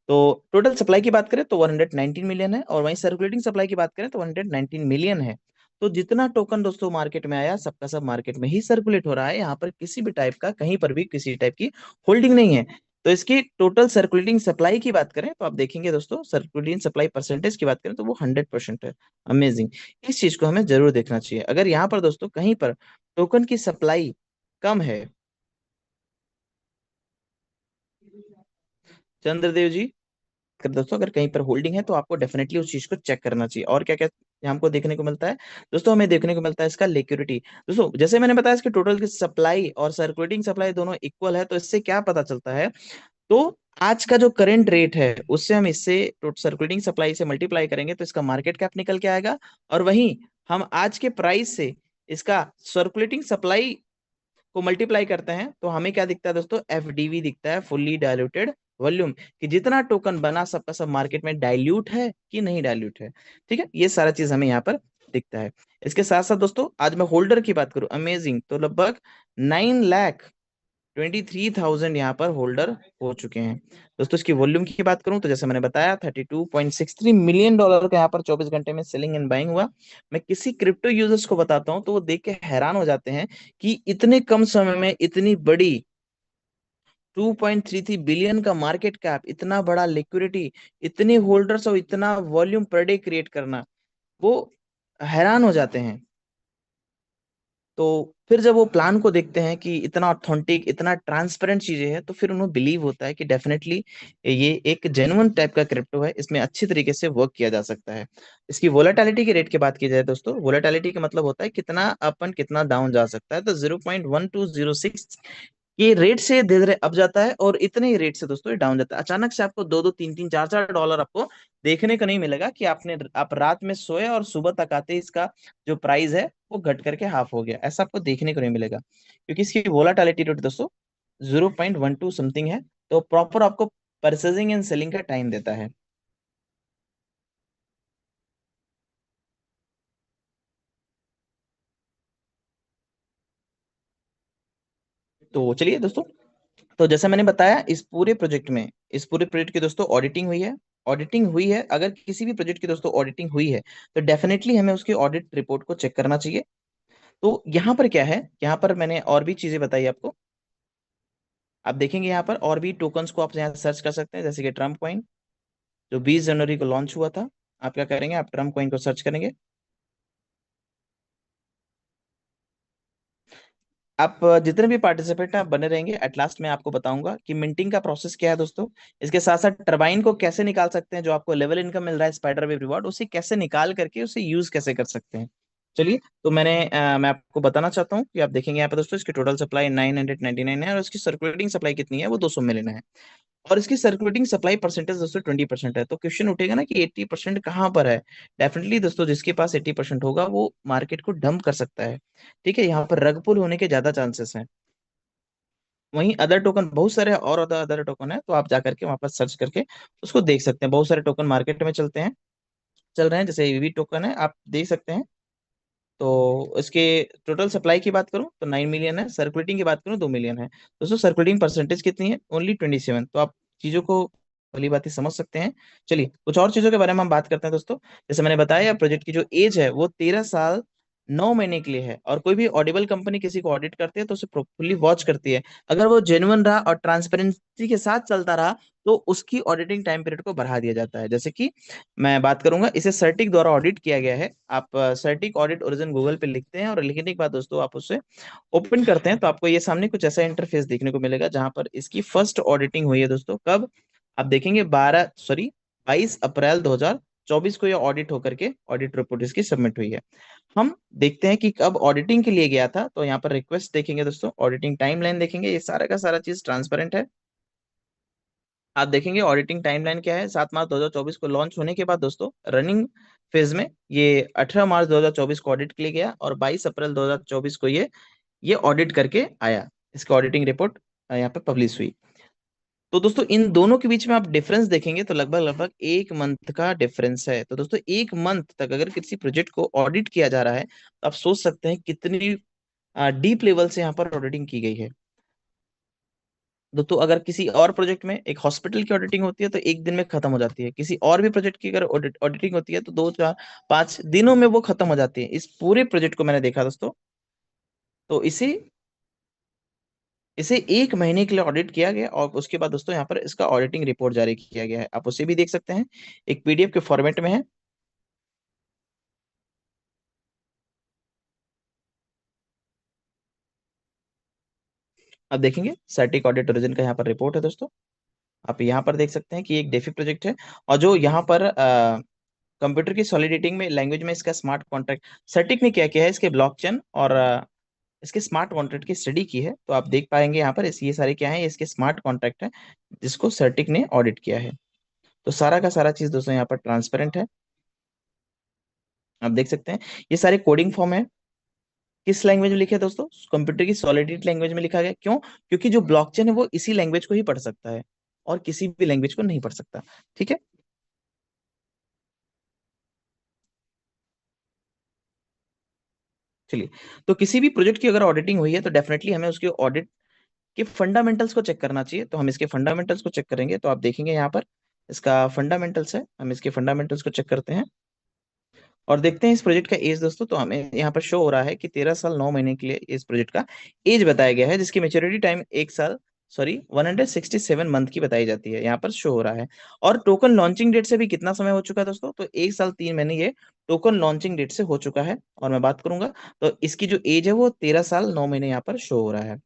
तो टोटल सप्लाई की बात करें तो 119 मिलियन है, और वहीं सर्कुलेटिंग सप्लाई की बात करें तो 119 मिलियन है। तो जितना टोकन दोस्तों मार्केट में आया सबका सब मार्केट में ही सर्कुलेट हो रहा है, यहाँ पर किसी भी टाइप का कहीं पर भी किसी टाइप की होल्डिंग नहीं है। तो इसकी टोटल सर्कुलेटिंग सप्लाई की बात करें तो आप देखेंगे दोस्तों सर्कुलेटिंग सप्लाई परसेंटेज की बात करें तो वो 100% है। अमेजिंग, इस चीज को हमें जरूर देखना चाहिए। अगर यहाँ पर दोस्तों कहीं पर टोकन की सप्लाई कम है, चंद्रदेव जी, अगर दोस्तों अगर कहीं पर होल्डिंग है तो आपको डेफिनेटली उस चीज को चेक करना चाहिए। और क्या क्या हमको देखने को मिलता है दोस्तों, हमें देखने को मिलता है इसका लिक्विडिटी। दोस्तों जैसे मैंने बताया इसकी टोटल की सप्लाई और सर्कुलेटिंग सप्लाई दोनों इक्वल है, तो इससे क्या पता चलता है, तो आज का जो करंट रेट है उससे हम इससे सर्कुलेटिंग सप्लाई से मल्टीप्लाई करेंगे तो इसका मार्केट कैप निकल के आएगा। और वहीं हम आज के प्राइस से इसका सर्कुलेटिंग सप्लाई को मल्टीप्लाई करते हैं तो हमें क्या दिखता है दोस्तों, एफडीवी दिखता है, फुल्ली डाइल्यूटेड वॉल्यूम, कि जितना टोकन बना सबका सब मार्केट में डाइल्यूट है कि नहीं डाइल्यूट है। ठीक है, ये सारा चीज हमें यहाँ पर दिखता है। इसके साथ साथ दोस्तों आज मैं होल्डर की बात करूं, अमेजिंग, तो लगभग 9,23,000 यहाँ पर होल्डर हो चुके हैं। दोस्तों इसकी वॉल्यूम की बात करूं तो जैसे मैंने बताया 32.63 मिलियन डॉलर का यहाँ पर 24 घंटे में सेलिंग एंड बाइंग हुआ। मैं किसी क्रिप्टो यूजर्स को बताता हूं तो वो देख के हैरान हो जाते हैं कि इतने कम समय में इतनी बड़ी 2.33 बिलियन का मार्केट कैप, इतना बड़ा लिक्विडिटी, इतने होल्डर्स और इतना वॉल्यूम पर डे क्रिएट करना, वो हैरान हो जाते हैं। तो फिर जब वो प्लान को देखते हैं कि इतना ऑथेंटिक इतना ट्रांसपेरेंट चीजें हैं तो फिर उन्हें बिलीव होता है कि डेफिनेटली ये एक जेन्युइन टाइप का क्रिप्टो है, इसमें अच्छी तरीके से वर्क किया जा सकता है। इसकी वोलेटिलिटी की रेट की बात की जाए दोस्तों, वोलेटिलिटी का मतलब होता है कितना अप एंड कितना डाउन जा सकता है। तो 0.1206 ये रेट से धीरे धीरे अप जाता है और इतने ही रेट से दोस्तों ये डाउन जाता है। अचानक से आपको दो दो तीन तीन चार चार डॉलर आपको देखने को नहीं मिलेगा कि आप रात में सोए और सुबह तक आते ही इसका जो प्राइस है वो घट करके हाफ हो गया, ऐसा आपको देखने को नहीं मिलेगा, क्योंकि इसकी वोलाटिलिटी रेट दोस्तों 0.12 समथिंग है। तो प्रॉपर आपको परचेजिंग एंड सेलिंग का टाइम देता है। तो चलिए दोस्तों, तो जैसा मैंने बताया इस पूरे प्रोजेक्ट की दोस्तों ऑडिटिंग हुई है। ऑडिटिंग हुई है, अगर किसी भी प्रोजेक्ट की दोस्तों ऑडिटिंग हुई है तो डेफिनेटली हमें उसकी ऑडिट रिपोर्ट को चेक करना चाहिए। तो यहाँ पर क्या है, यहाँ पर मैंने और भी चीजें बताई आपको। आप देखेंगे यहाँ पर और भी टोकन्स को आप यहाँ सर्च कर सकते हैं, जैसे कि ट्रम्प कॉइन जो 20 जनवरी को लॉन्च हुआ था। आप क्या करेंगे, आप ट्रम्प कॉइन को सर्च करेंगे। आप जितने भी पार्टिसिपेंट आप बने रहेंगे, एट लास्ट मैं आपको बताऊंगा कि मिंटिंग का प्रोसेस क्या है दोस्तों। इसके साथ साथ टरबाइन को कैसे निकाल सकते हैं, जो आपको लेवल इनकम मिल रहा है स्पाइडर वेब रिवॉर्ड, उसे कैसे निकाल करके उसे यूज कैसे कर सकते हैं। चलिए तो मैं आपको बताना चाहता हूँ कि आप देखेंगे यहाँ पे दोस्तों इसकी टोटल सप्लाई 999 है और इसकी सर्कुलेटिंग सप्लाई कितनी है, वो 200 मिलियन है। और इसकी सर्कुलेटिंग सप्लाई परसेंटेज दोस्तों 20% है। तो क्वेश्चन उठेगा ना कि 80% कहाँ पर है। डेफिनेटली दोस्तों जिसके पास 80% होगा वो मार्केट को डंप कर सकता है। ठीक है, यहाँ पर रग पुल होने के ज्यादा चांसेस हैं। वहीं अदर टोकन बहुत सारे और अदर अदर टोकन है, तो आप जा करके वहां पर सर्च करके उसको देख सकते हैं। बहुत सारे टोकन मार्केट में चल रहे हैं, जैसे ईवी टोकन है, आप देख सकते हैं। तो इसके टोटल सप्लाई की बात करूं तो 9 मिलियन है, सर्कुलेटिंग की बात करूं 2 मिलियन है। दोस्तों सर्कुलेटिंग परसेंटेज कितनी है, ओनली 27। तो आप चीजों को भली बात समझ सकते हैं। चलिए कुछ और चीजों के बारे में हम बात करते हैं दोस्तों। जैसे मैंने बताया प्रोजेक्ट की जो एज है वो 13 साल 9 महीने के लिए है। और कोई भी ऑडिबल कंपनी किसी को ऑडिट करती है तो उसे प्रॉपरली वॉच करती है। अगर वो जेन्युइन रहा और ट्रांसपेरेंसी के साथ चलता रहा तो उसकी ऑडिटिंग टाइम पीरियड को बढ़ा दिया जाता है। जैसे कि मैं बात करूंगा, इसे सर्टिक द्वारा ऑडिट किया गया है। आप सर्टिक ऑडिट ओरिजिन गूगल पे लिखते हैं और लिखने के बाद दोस्तों आप उसे ओपन करते हैं तो आपको ये सामने कुछ ऐसा इंटरफेस देखने को मिलेगा जहां पर इसकी फर्स्ट ऑडिटिंग हुई है दोस्तों। कब? आप देखेंगे 22 अप्रैल 2024 को ये ऑडिट होकर के ऑडिट रिपोर्ट इसकी सबमिट हुई है। हम देखते हैं कि कब ऑडिटिंग के लिए गया था, तो यहाँ पर रिक्वेस्ट देखेंगे दोस्तों, ऑडिटिंग टाइमलाइन देखेंगे, ये सारा का सारा चीज ट्रांसपेरेंट है। आप देखेंगे ऑडिटिंग टाइमलाइन क्या है। 7 मार्च 2024 को लॉन्च होने के बाद दोस्तों रनिंग फेज में ये 18 मार्च 2024 को ऑडिट के लिए गया और 22 अप्रैल 2024 को ये ऑडिट करके आया। इसकी ऑडिटिंग रिपोर्ट यहाँ पे पब्लिश हुई। तो दोस्तों इन दोनों के बीच में आप डिफरेंस देखेंगे तो लगभग लगभग 1 मंथ का डिफरेंस है। तो दोस्तों 1 मंथ तक अगर किसी प्रोजेक्ट को ऑडिट किया जा रहा है तो आप सोच सकते हैं कितनी डीप लेवल से यहाँ पर ऑडिटिंग की गई है। दोस्तों अगर किसी और प्रोजेक्ट में एक हॉस्पिटल की ऑडिटिंग होती है तो एक दिन में खत्म हो जाती है, किसी और भी प्रोजेक्ट की अगर ऑडिटिंग होती है तो 2 4 5 दिनों में वो खत्म हो जाती है। इस पूरे प्रोजेक्ट को मैंने देखा दोस्तों। तो इसे इसे 1 महीने के लिए ऑडिट किया गया और उसके बाद दोस्तों यहाँ पर इसका ऑडिटिंग रिपोर्ट जारी किया गया है। आप उसे भी देख सकते हैं, एक पीडीएफ के फॉर्मेट में है। आप देखेंगे सर्टिक ऑडिट ओरिजिन का यहाँ पर रिपोर्ट है दोस्तों। आप यहाँ पर देख सकते हैं कि एक डेफी प्रोजेक्ट है और जो यहाँ पर कंप्यूटर की सॉलिडिटिंग में लैंग्वेज में इसका स्मार्ट कॉन्ट्रैक्ट सर्टिक ने क्या किया है, इसके ब्लॉकचेन और इसके स्मार्ट कॉन्ट्रैक्ट की स्टडी की है। तो आप देख पाएंगे यहाँ पर ये सारे क्या है, ये इसके स्मार्ट कॉन्ट्रैक्ट है जिसको सर्टिक ने ऑडिट किया है। तो सारा का सारा चीज दोस्तों यहाँ पर ट्रांसपेरेंट है। आप देख सकते हैं ये सारे कोडिंग फॉर्म है। किस लैंग्वेज में लिखे हैं दोस्तों? कंप्यूटर की सॉलिडिटी लैंग्वेज में लिखा गया। क्यों? क्योंकि जो ब्लॉकचेन है वो इसी लैंग्वेज को ही पढ़ सकता है और किसी भी लैंग्वेज को नहीं पढ़ सकता। ठीक है, चलिए। तो किसी भी प्रोजेक्ट की अगर ऑडिटिंग हुई है तो डेफिनेटली हमें उसके ऑडिट के फंडामेंटल्स को चेक करना चाहिए। तो हम इसके फंडामेंटल्स को चेक करेंगे तो आप देखेंगे यहाँ पर इसका फंडामेंटल्स है। हम इसके फंडामेंटल्स को चेक करते हैं और देखते हैं इस प्रोजेक्ट का एज दोस्तों। तो हमें यहाँ पर शो हो रहा है कि 13 साल 9 महीने के लिए इस प्रोजेक्ट का एज बताया गया है, जिसकी मेच्योरिटी टाइम 1 साल, सॉरी 167 मंथ की बताई जाती है, यहाँ पर शो हो रहा है। और टोकन लॉन्चिंग डेट से भी कितना समय हो चुका है दोस्तों? तो 1 साल 3 महीने ये टोकन लॉन्चिंग डेट से हो चुका है। और मैं बात करूंगा तो इसकी जो एज है वो 13 साल 9 महीने यहाँ पर शो हो रहा है।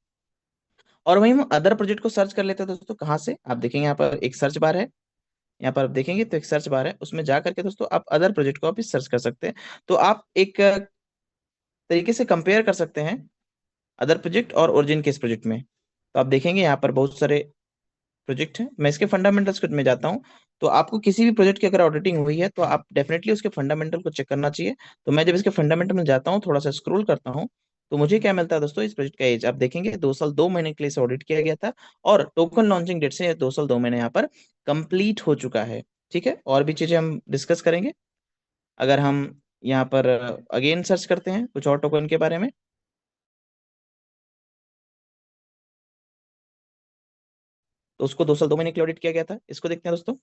और वहीं हम अदर प्रोजेक्ट को सर्च कर लेते हैं दोस्तों। कहाँ से? आप देखेंगे यहाँ पर एक सर्च बार है, यहाँ पर आप देखेंगे तो एक सर्च बार है, उसमें जा करके दोस्तों आप अदर प्रोजेक्ट को आप भी सर्च कर सकते हैं। तो आप एक तरीके से कंपेयर कर सकते हैं अदर प्रोजेक्ट और ओरिजिन के इस प्रोजेक्ट में। तो आप देखेंगे यहाँ पर बहुत सारे प्रोजेक्ट हैं। मैं इसके फंडामेंटल्स में जाता हूँ। तो आपको किसी भी प्रोजेक्ट की अगर ऑडिटिंग हुई है तो आप डेफिनेटली उसके फंडामेंटल को चेक करना चाहिए। तो मैं जब इसके फंडामेंटल में जाता हूँ, थोड़ा सा स्क्रॉल करता हूँ, तो मुझे क्या मिलता है दोस्तों? इस प्रोजेक्ट का एज आप देखेंगे 2 साल 2 महीने के लिए इसे ऑडिट किया गया था और टोकन लॉन्चिंग डेट से 2 साल 2 महीने यहाँ पर कंप्लीट हो चुका है। ठीक है, और भी चीजें हम डिस्कस करेंगे। अगर हम यहाँ पर अगेन सर्च करते हैं कुछ और टोकन के बारे में, तो उसको 2 साल 2 महीने के लिए ऑडिट किया गया था। इसको देखते हैं दोस्तों।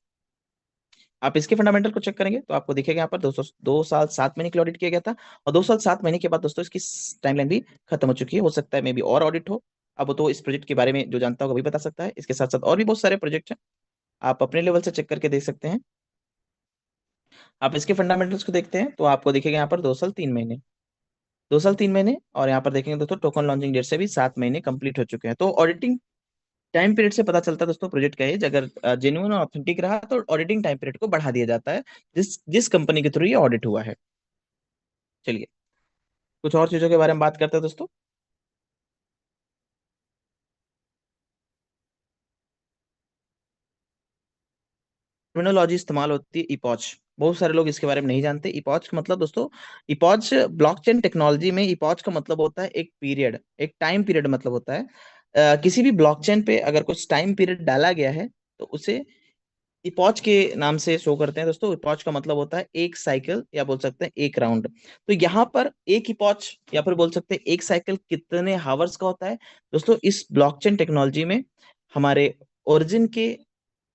आप इसके फंडामेंटल को चेक करेंगे तो आपको दिखेगा यहाँ पर 2 साल 7 महीने के लिए ऑडिट किया गया था और 2 साल 7 महीने के बाद दोस्तों इसकी टाइमलाइन भी खत्म हो चुकी है। हो सकता है मे बी और ऑडिट हो। अब वो तो इस प्रोजेक्ट के बारे में जो जानता होगा वही बता सकता है। इसके साथ साथ और भी बहुत सारे प्रोजेक्ट हैं, आप अपने लेवल से चेक करके देख सकते हैं। आप इसके फंडामेंटल्स को देखते हैं तो आपको दिखेगा यहाँ पर 2 साल 3 महीने, 2 साल 3 महीने। और यहाँ पर देखेंगे दोस्तों टोकन लॉन्चिंग डेट से भी 7 महीने कंप्लीट हो चुके हैं। तो ऑडिटिंग टाइम पीरियड से पता चलता है दोस्तों प्रोजेक्ट का एज अगर जेन्युइन और ऑथेंटिक रहा तो ऑडिटिंग टाइम पीरियड को बढ़ा दिया जाता है, जिस जिस कंपनी के थ्रू ये ऑडिट हुआ है। चलिए कुछ और चीजों के बारे में बात करते हैं दोस्तों। टर्मिनोलॉजी इस्तेमाल होती है इपॉच। बहुत सारे लोग इसके बारे में नहीं जानते। इपॉच का मतलब दोस्तों, इपॉच ब्लॉकचेन टेक्नोलॉजी में इपॉच का मतलब होता है एक पीरियड, एक टाइम पीरियड मतलब होता है। किसी भी ब्लॉकचेन पे अगर कुछ टाइम पीरियड डाला गया है तो उसे इपॉच के नाम से शो करते हैं दोस्तों। इपॉच का मतलब होता है एक साइकिल या बोल सकते हैं एक राउंड। तो यहाँ पर एक इपॉच या फिर बोल सकते हैं एक साइकिल कितने हावर्स का होता है दोस्तों? इस ब्लॉकचेन टेक्नोलॉजी में हमारे ओरिजिन के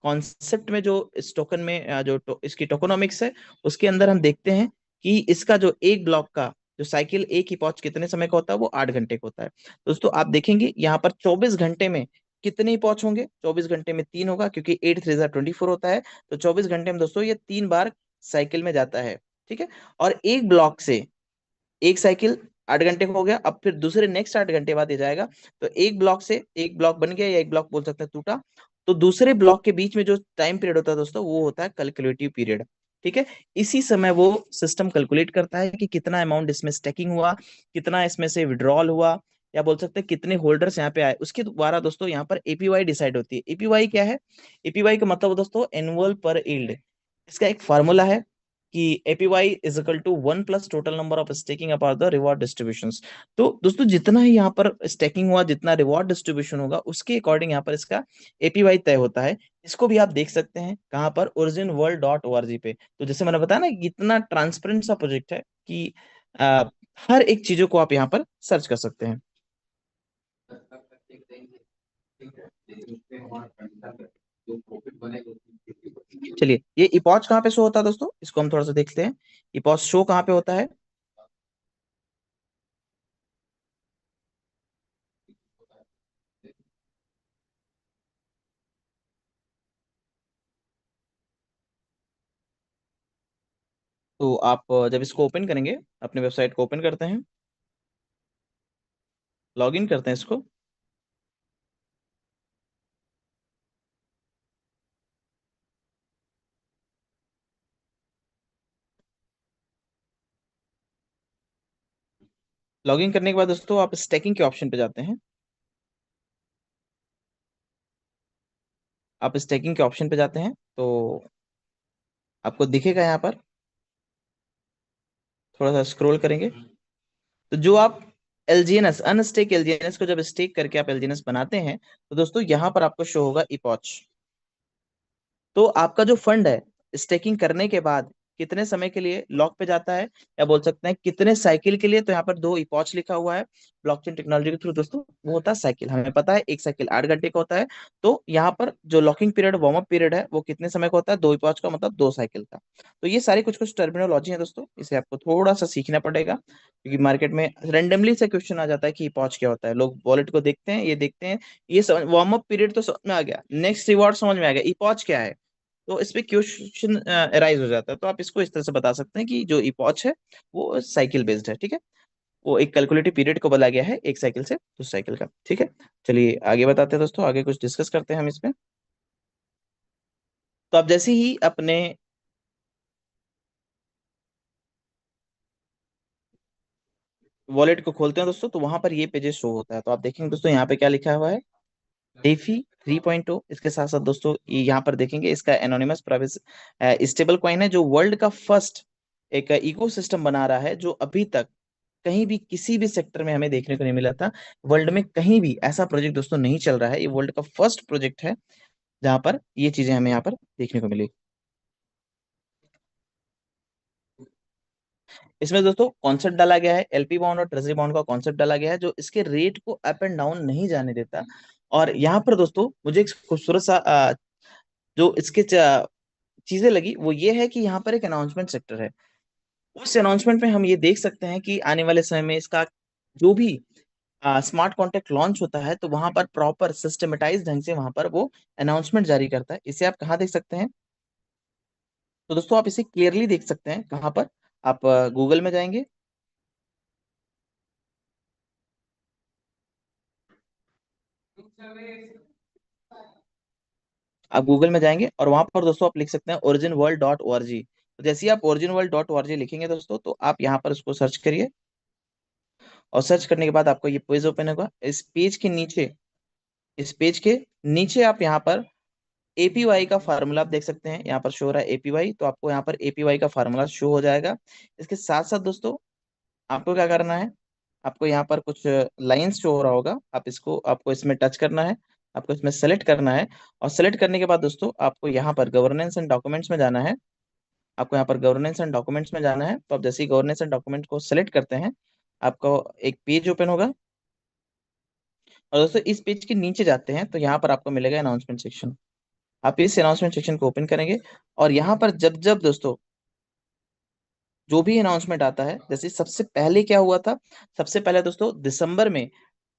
कॉन्सेप्ट में जो इस टोकन में इसकी टोकोनॉमिक्स है उसके अंदर हम देखते हैं कि इसका जो एक ब्लॉक का जो साइकिल एक ही पॉच कितने समय का होता है, वो 8 घंटे का होता है। दोस्तों आप देखेंगे यहाँ पर 24 घंटे में कितने ही पॉच होंगे, 24 घंटे में 3 होगा, क्योंकि 8 3 24 होता है। तो 24 घंटे में दोस्तों ये 3 बार साइकिल में जाता है। ठीक है। और एक ब्लॉक से एक साइकिल 8 घंटे का हो गया, अब फिर दूसरे नेक्स्ट 8 घंटे बाद ये जाएगा। तो एक ब्लॉक से एक ब्लॉक बन गया, या एक ब्लॉक बोल सकते हैं टूटा। तो दूसरे ब्लॉक के बीच में जो टाइम पीरियड होता है दोस्तों, वो होता है कैलकुलेटिव पीरियड। ठीक है। इसी समय वो सिस्टम कैलकुलेट करता है कि कितना अमाउंट इसमें स्टैकिंग हुआ, कितना इसमें से विड्रॉल हुआ, या बोल सकते हैं कितने होल्डर्स यहाँ पे आए। उसके द्वारा दोस्तों यहाँ पर एपीवाई डिसाइड होती है। एपीवाई क्या है? एपीवाई का मतलब दोस्तों एनुअल पर यील्ड। इसका एक फार्मूला है कि APY is equal to 1 plus total number of staking upon the reward distribution. तो दोस्तों जितना ही यहाँ पर स्टेकिंग हुआ, जितना रिवॉर्ड डिस्ट्रीब्यूशन होगा, उसके अकॉर्डिंग यहाँ पर इसका एपीवाई तय होता है। इसको भी आप देख सकते हैं कहाँ पर, originworld.org पे। तो जैसे मैंने बताया ना कि इतना ट्रांसपेरेंट सा प्रोजेक्ट है कि आ, हर एक चीजों को आप यहाँ पर सर्च कर सकते हैं। चलिए, ये इपॉच कहाँ पे शो होता है दोस्तों, इसको हम थोड़ा सा देखते हैं। इपॉच शो कहाँ पे होता है? तो आप जब इसको ओपन करेंगे, अपने वेबसाइट को ओपन करते हैं, लॉग इन करते हैं इसको। लॉग इन करने के बाद दोस्तों आप स्टैकिंग के ऑप्शन पे जाते हैं। आप स्टैकिंग के ऑप्शन पे जाते हैं तो आपको दिखेगा यहाँ पर, थोड़ा सा स्क्रॉल करेंगे तो जो आप एलजीएनएस अनस्टेक एलजीएनएस को जब स्टेक करके आप एलजीएनएस बनाते हैं, तो दोस्तों यहाँ पर आपको शो होगा इपॉच। तो आपका जो फंड है स्टेकिंग करने के बाद कितने समय के लिए लॉक पे जाता है, या बोल सकते हैं कितने साइकिल के लिए, तो यहाँ पर दो इपॉच लिखा हुआ है। ब्लॉकचेन टेक्नोलॉजी के थ्रू दोस्तों वो होता है साइकिल, हमें पता है एक साइकिल 8 घंटे का होता है। तो यहाँ पर जो locking period warm up period है वो कितने समय का होता है, 2 इपॉच का, मतलब 2 साइकिल का। तो ये सारी कुछ कुछ टर्मिनोलॉजी है दोस्तों, इसे आपको थोड़ा सा सीखना पड़ेगा, क्योंकि मार्केट में रेंडमली से क्वेश्चन आ जाता है कि इपॉच क्या होता है। लोग वॉलेट को देखते हैं, ये देखते हैं, ये वार्म अप पीरियड तो समझ में आ गया, नेक्स्ट रिवॉर्ड समझ में आ गया, इपॉच क्या है। तो इस पे क्वेश्चन अराइज हो जाता है। तो आप इसको इस तरह से बता सकते हैं कि जो इपॉच है वो साइकिल बेस्ड है। ठीक है। वो एक कैलकुलेटिव पीरियड को बोला गया है, एक साइकिल से दूसरे साइकिल का। ठीक है। चलिए आगे बताते हैं दोस्तों, आगे कुछ डिस्कस करते हैं हम इस पे। तो आप जैसे ही अपने वॉलेट को खोलते हैं दोस्तों, तो वहां पर ये पेजेस शो होता है। तो आप देखेंगे दोस्तों यहाँ पे क्या लिखा हुआ है, डेफी 3.0। इसके साथ साथ दोस्तों ये यहाँ पर देखेंगे इसका एनोनिमस प्राइवेट स्टेबल कॉइन है, जो वर्ल्ड का फर्स्ट एक इकोसिस्टम बना रहा है, जो अभी तक कहीं भी किसी भी सेक्टर में हमें देखने को नहीं मिला था। वर्ल्ड में कहीं भी ऐसा प्रोजेक्ट दोस्तों नहीं चल रहा है, ये वर्ल्ड का फर्स्ट प्रोजेक्ट है जहां पर ये चीजें हमें यहाँ पर देखने को मिली। इसमें दोस्तों कॉन्सेप्ट डाला गया है, एलपी बॉन्ड और ट्रेजरी बॉन्ड का कॉन्सेप्ट डाला गया है, जो इसके रेट को अप एंड डाउन नहीं जाने देता। और यहाँ पर दोस्तों मुझे एक खूबसूरत सा जो इसके चीजें लगी, वो ये है कि यहाँ पर एक अनाउंसमेंट सेक्टर है। उस अनाउंसमेंट में हम ये देख सकते हैं कि आने वाले समय में इसका जो भी स्मार्ट कॉन्ट्रैक्ट लॉन्च होता है, तो वहां पर प्रॉपर सिस्टमेटाइज ढंग से वहां पर वो अनाउंसमेंट जारी करता है। इसे आप कहाँ देख सकते हैं? तो दोस्तों आप इसे क्लियरली देख सकते हैं कहाँ पर, आप गूगल में जाएंगे। आप गूगल में जाएंगे और वहां पर दोस्तों आप लिख सकते हैं originworld.org। तो जैसे ही आप originworld.org लिखेंगे दोस्तों, तो आप यहाँ पर उसको सर्च करिए, और सर्च करने के बाद आपको ये पेज ओपन होगा। इस पेज के नीचे आप यहाँ पर एपीवाई का फार्मूला आप देख सकते हैं, यहाँ पर शो हो रहा है एपीवाई, तो आपको यहाँ पर एपीवाई का फार्मूला शो हो जाएगा। इसके साथ साथ दोस्तों आपको क्या करना है, आपको यहाँ पर कुछ लाइंस शो हो रहा होगा, आपको इसमें टच करना है, आपको इसमें सेलेक्ट करना है। और सेलेक्ट करने के बाद दोस्तों आपको यहाँ पर गवर्नेंस एंड डॉक्यूमेंट्स में जाना है। आपको यहाँ पर गवर्नेंस एंड डॉक्यूमेंट्स में जाना है। तो आप जैसे ही गवर्नेंस एंड डॉक्यूमेंट को सेलेक्ट करते हैं, आपको एक पेज ओपन होगा। और दोस्तों इस पेज के नीचे जाते हैं तो यहाँ पर आपको मिलेगा अनाउंसमेंट सेक्शन। आप इस अनाउंसमेंट सेक्शन को ओपन करेंगे, और यहाँ पर जब जब दोस्तों जो भी अनाउंसमेंट आता है, जैसे सबसे पहले क्या हुआ था, सबसे पहले दोस्तों दिसंबर में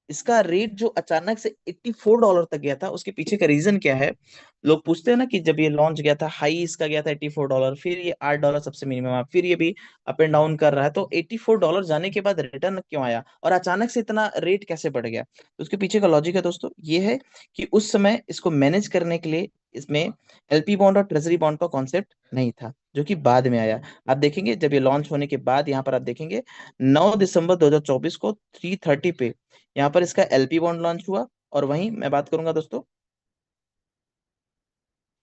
इसका रेट जो अचानक से $84 तक गया था, उसके पीछे का रीजन क्या है। लोग पूछते हैं ना कि जब ये लॉन्च गया था, हाई इसका गया था $84, फिर ये $8 सबसे मिनिमम, फिर ये भी अप एंड डाउन कर रहा है, तो $84 जाने के बाद रिटर्न क्यों आया और अचानक से इतना रेट कैसे बढ़ गया। तो उसके पीछे का लॉजिक है दोस्तों ये है कि उस समय इसको मैनेज करने के लिए इसमें एलपी बॉन्ड और ट्रेजरी बॉन्ड का कॉन्सेप्ट नहीं था, जो कि बाद में आया। आप देखेंगे जब ये लॉन्च होने के बाद यहाँ पर आप देखेंगे 9 दिसंबर 2024 को 330 पे यहाँ पर इसका एलपी बॉन्ड लॉन्च हुआ। और वहीं मैं बात करूंगा दोस्तों,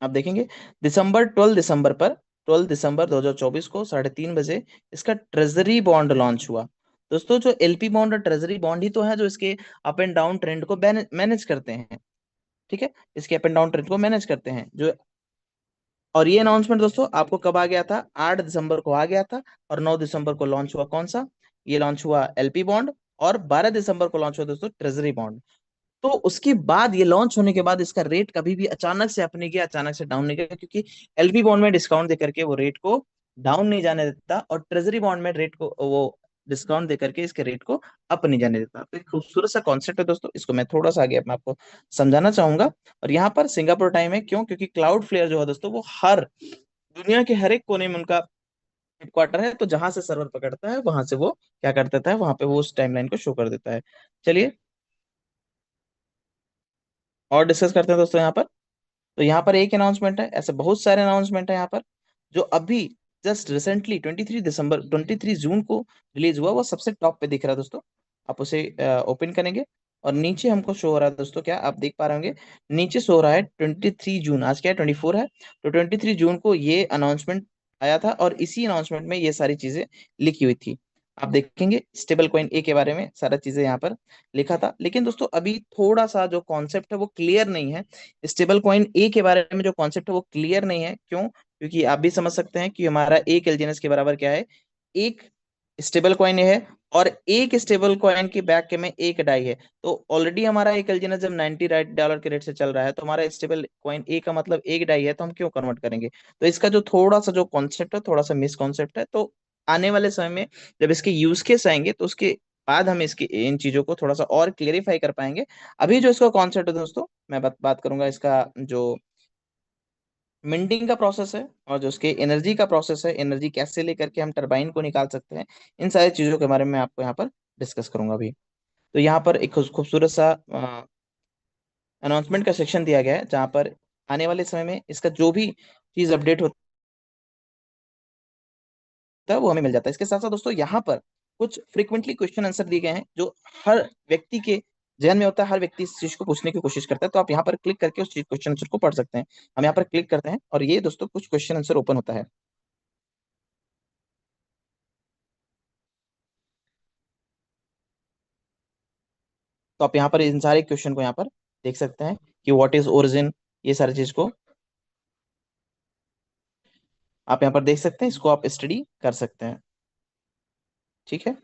आप देखेंगे दिसंबर 12 दिसंबर पर 12 दिसंबर 2024 को 3:30 बजे इसका ट्रेजरी बॉन्ड लॉन्च हुआ। दोस्तों जो एलपी बॉन्ड और ट्रेजरी बॉन्ड ही तो है जो इसके अप एंड डाउन ट्रेंड को मैनेज करते हैं। ठीक है, इसके अप एंड डाउन ट्रेंड को मैनेज करते हैं जो। और ये अनाउंसमेंट दोस्तों आपको कब आ गया था, 8 दिसंबर को आ गया था। और 9 दिसंबर को लॉन्च हुआ कौन सा, ये लॉन्च हुआ एलपी बॉन्ड। और 12 दिसंबर को लॉन्च हुआ दोस्तों ट्रेजरी बॉन्ड। तो उसके बाद ये लॉन्च होने के बाद इसका रेट कभी भी अचानक से अप नहीं गया, अचानक से डाउन नहीं गया, क्योंकि एलपी बॉन्ड में डिस्काउंट दे करके वो रेट को डाउन नहीं जाने देता, और ट्रेजरी बॉन्ड में रेट को वो डिस्काउंट दे करके इसके रेट को अप नहीं जाने देता। तो एक खूबसूरत सा कॉन्सेप्ट है दोस्तों, इसको मैं थोड़ा सा आगे मैं आपको समझाना चाहूंगा। और यहाँ पर सिंगापुर टाइम है, क्यों, क्योंकि क्लाउड फ्लेयर जो है दोस्तों वो हर दुनिया के हर एक कोने में उनका हेडक्वार्टर है, तो जहां से सर्वर पकड़ता है वहां से वो क्या कर देता है, वहां पे वो उस टाइमलाइन को शो कर देता है। चलिए और डिस्कस करते हैं दोस्तों यहाँ पर। तो यहाँ पर एक अनाउंसमेंट है, ऐसे बहुत सारे अनाउंसमेंट है यहाँ पर जो अभी जस्ट रिसेंटली 23 जून को रिलीज हुआ, वो सबसे टॉप पे दिख रहा है दोस्तों। आप उसे ओपन करेंगे और नीचे हमको शो हो रहा है दोस्तों, क्या आप देख पा रहे होंगे, नीचे शो हो रहा है 23 जून, आज क्या है 24 है, तो 23 जून को ये अनाउंसमेंट आया था और इसी अनाउंसमेंट में ये सारी चीजें लिखी हुई थी। आप देखेंगे स्टेबल कॉइन ए के बारे में सारा चीजें यहाँ पर लिखा था। लेकिन दोस्तों अभी थोड़ा सा जो कॉन्सेप्ट है वो क्लियर नहीं है, स्टेबल कॉइन ए के बारे में जो कॉन्सेप्ट है वो क्लियर नहीं है। क्यों, क्योंकि आप भी समझ सकते हैं कि हमारा एक एलजीएनएस के बराबर क्या है, एक स्टेबल कॉइन है, और एक स्टेबल कॉइन के बैक के में एक डाई है। तो ऑलरेडी हमारा एक एलजीएनएस जब 90 डॉलर के रेट से चल रहा है, तो हमारा स्टेबल कॉइन ए का मतलब एक डाई है, तो हम क्यों कन्वर्ट करेंगे। तो इसका जो थोड़ा सा जो कॉन्सेप्ट है, थोड़ा सा मिस कॉन्सेप्ट है। तो आने वाले समय में जब इसके यूज केस आएंगे, तो उसके बाद हम इसकी इन चीजों को थोड़ा सा और क्लेरिफाई कर पाएंगे। अभी जो इसका कॉन्सेप्ट है दोस्तों, मैं बात करूंगा इसका जो मिंटिंग का प्रोसेस है, और जो उसके एनर्जी का प्रोसेस है, एनर्जी कैसे लेकर के हम टरबाइन को निकाल सकते हैं, इन सारी चीजों के बारे में मैं आपको यहाँ पर डिस्कस करूंगा अभी। तो यहाँ पर एक खूबसूरत सा अनाउंसमेंट का सेक्शन दिया गया है, जहाँ पर आने वाले समय में इसका जो भी चीज अपडेट होता है वो हमें मिल जाता है। इसके साथ साथ दोस्तों यहाँ पर कुछ फ्रीक्वेंटली क्वेश्चन आंसर दिए गए हैं, जो हर व्यक्ति के जहन में होता है, हर व्यक्ति इस चीज को पूछने की कोशिश करता है। तो आप यहाँ पर क्लिक करके उस चीज क्वेश्चन आंसर को पढ़ सकते हैं। हम यहाँ पर क्लिक करते हैं और ये दोस्तों कुछ क्वेश्चन आंसर ओपन होता है। तो आप यहाँ पर इन सारे क्वेश्चन को यहाँ पर देख सकते हैं कि व्हाट इज ओरिजिन, ये सारी चीज को आप यहाँ पर देख सकते हैं, इसको आप स्टडी कर सकते हैं। ठीक है,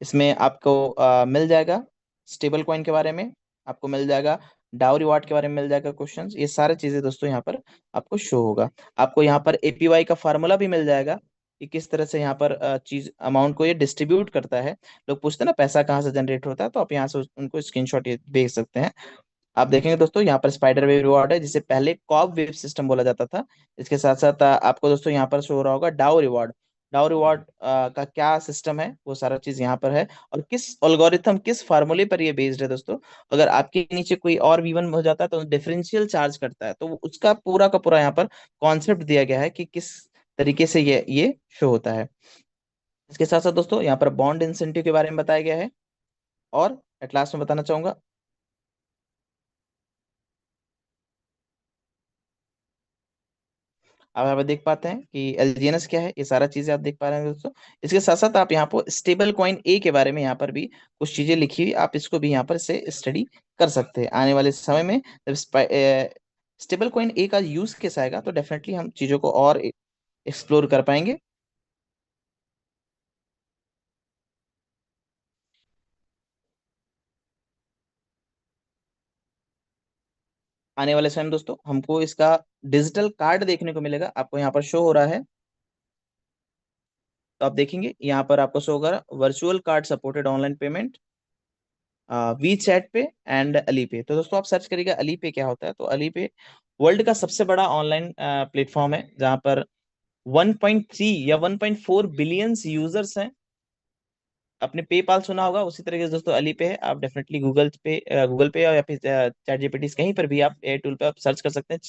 इसमें आपको मिल जाएगा स्टेबल कॉइन के बारे में, आपको मिल जाएगा डाउ रिवार्ड के बारे में मिल जाएगा क्वेश्चन, ये सारी चीजें दोस्तों यहाँ पर आपको शो होगा। आपको यहाँ पर एपीवाई का फार्मूला भी मिल जाएगा कि किस तरह से यहाँ पर चीज अमाउंट को ये डिस्ट्रीब्यूट करता है। लोग पूछते हैं ना पैसा कहाँ से जनरेट होता है, तो आप यहाँ से उनको स्क्रीनशॉट ये भेज सकते हैं। आप देखेंगे दोस्तों यहाँ पर स्पाइडर वेव रिवॉर्ड है, जिसे पहले कॉब वेव सिस्टम बोला जाता था। इसके साथ साथ आपको दोस्तों यहाँ पर शो हो रहा होगा डाउ रिवॉर्ड। डाउ रिवॉर्ड का क्या सिस्टम है, वो सारा चीज यहाँ पर है, और किस एल्गोरिथम किस फार्मूले पर ये बेस्ड है दोस्तों। अगर आपके नीचे कोई और V1 हो जाता है तो डिफरेंशियल चार्ज करता है, तो उसका पूरा का पूरा यहाँ पर कॉन्सेप्ट दिया गया है कि किस तरीके से ये शो होता है। इसके साथ साथ दोस्तों यहाँ पर बॉन्ड इंसेंटिव के बारे में बताया गया है। और एट लास्ट में बताना चाहूंगा, आप यहाँ पे देख पाते हैं कि एलजीएनएस क्या है, ये सारा चीजें आप देख पा रहे हैं दोस्तों। इसके साथ साथ आप यहाँ पर स्टेबल कॉइन ए के बारे में यहाँ पर भी कुछ चीजें लिखी हुई, आप इसको भी यहाँ पर से स्टडी कर सकते हैं। आने वाले समय में जब स्टेबल कॉइन ए का यूज केस आएगा, तो डेफिनेटली हम चीजों को और एक्सप्लोर कर पाएंगे। आने वाले समय में दोस्तों हमको इसका डिजिटल कार्ड देखने को मिलेगा, आपको यहाँ पर शो हो रहा है। तो आप देखेंगे यहाँ पर आपको शो होगा virtual card supported online payment WeChat Pay and Alipay. तो दोस्तों आप सर्च करिएगा अली पे क्या होता है। तो अली पे वर्ल्ड का सबसे बड़ा ऑनलाइन प्लेटफॉर्म है जहाँ पर 1.3 या 1.4 बिलियंस यूजर्स हैं। आपने पेपाल सुना होगा, उसी तरीके से दोस्तों अली पे है। आप डेफिनेटली गूगल पे या फिर चैट जीपीटी कहीं पर भी आप ए टूल पे आप सर्च कर सकते हैं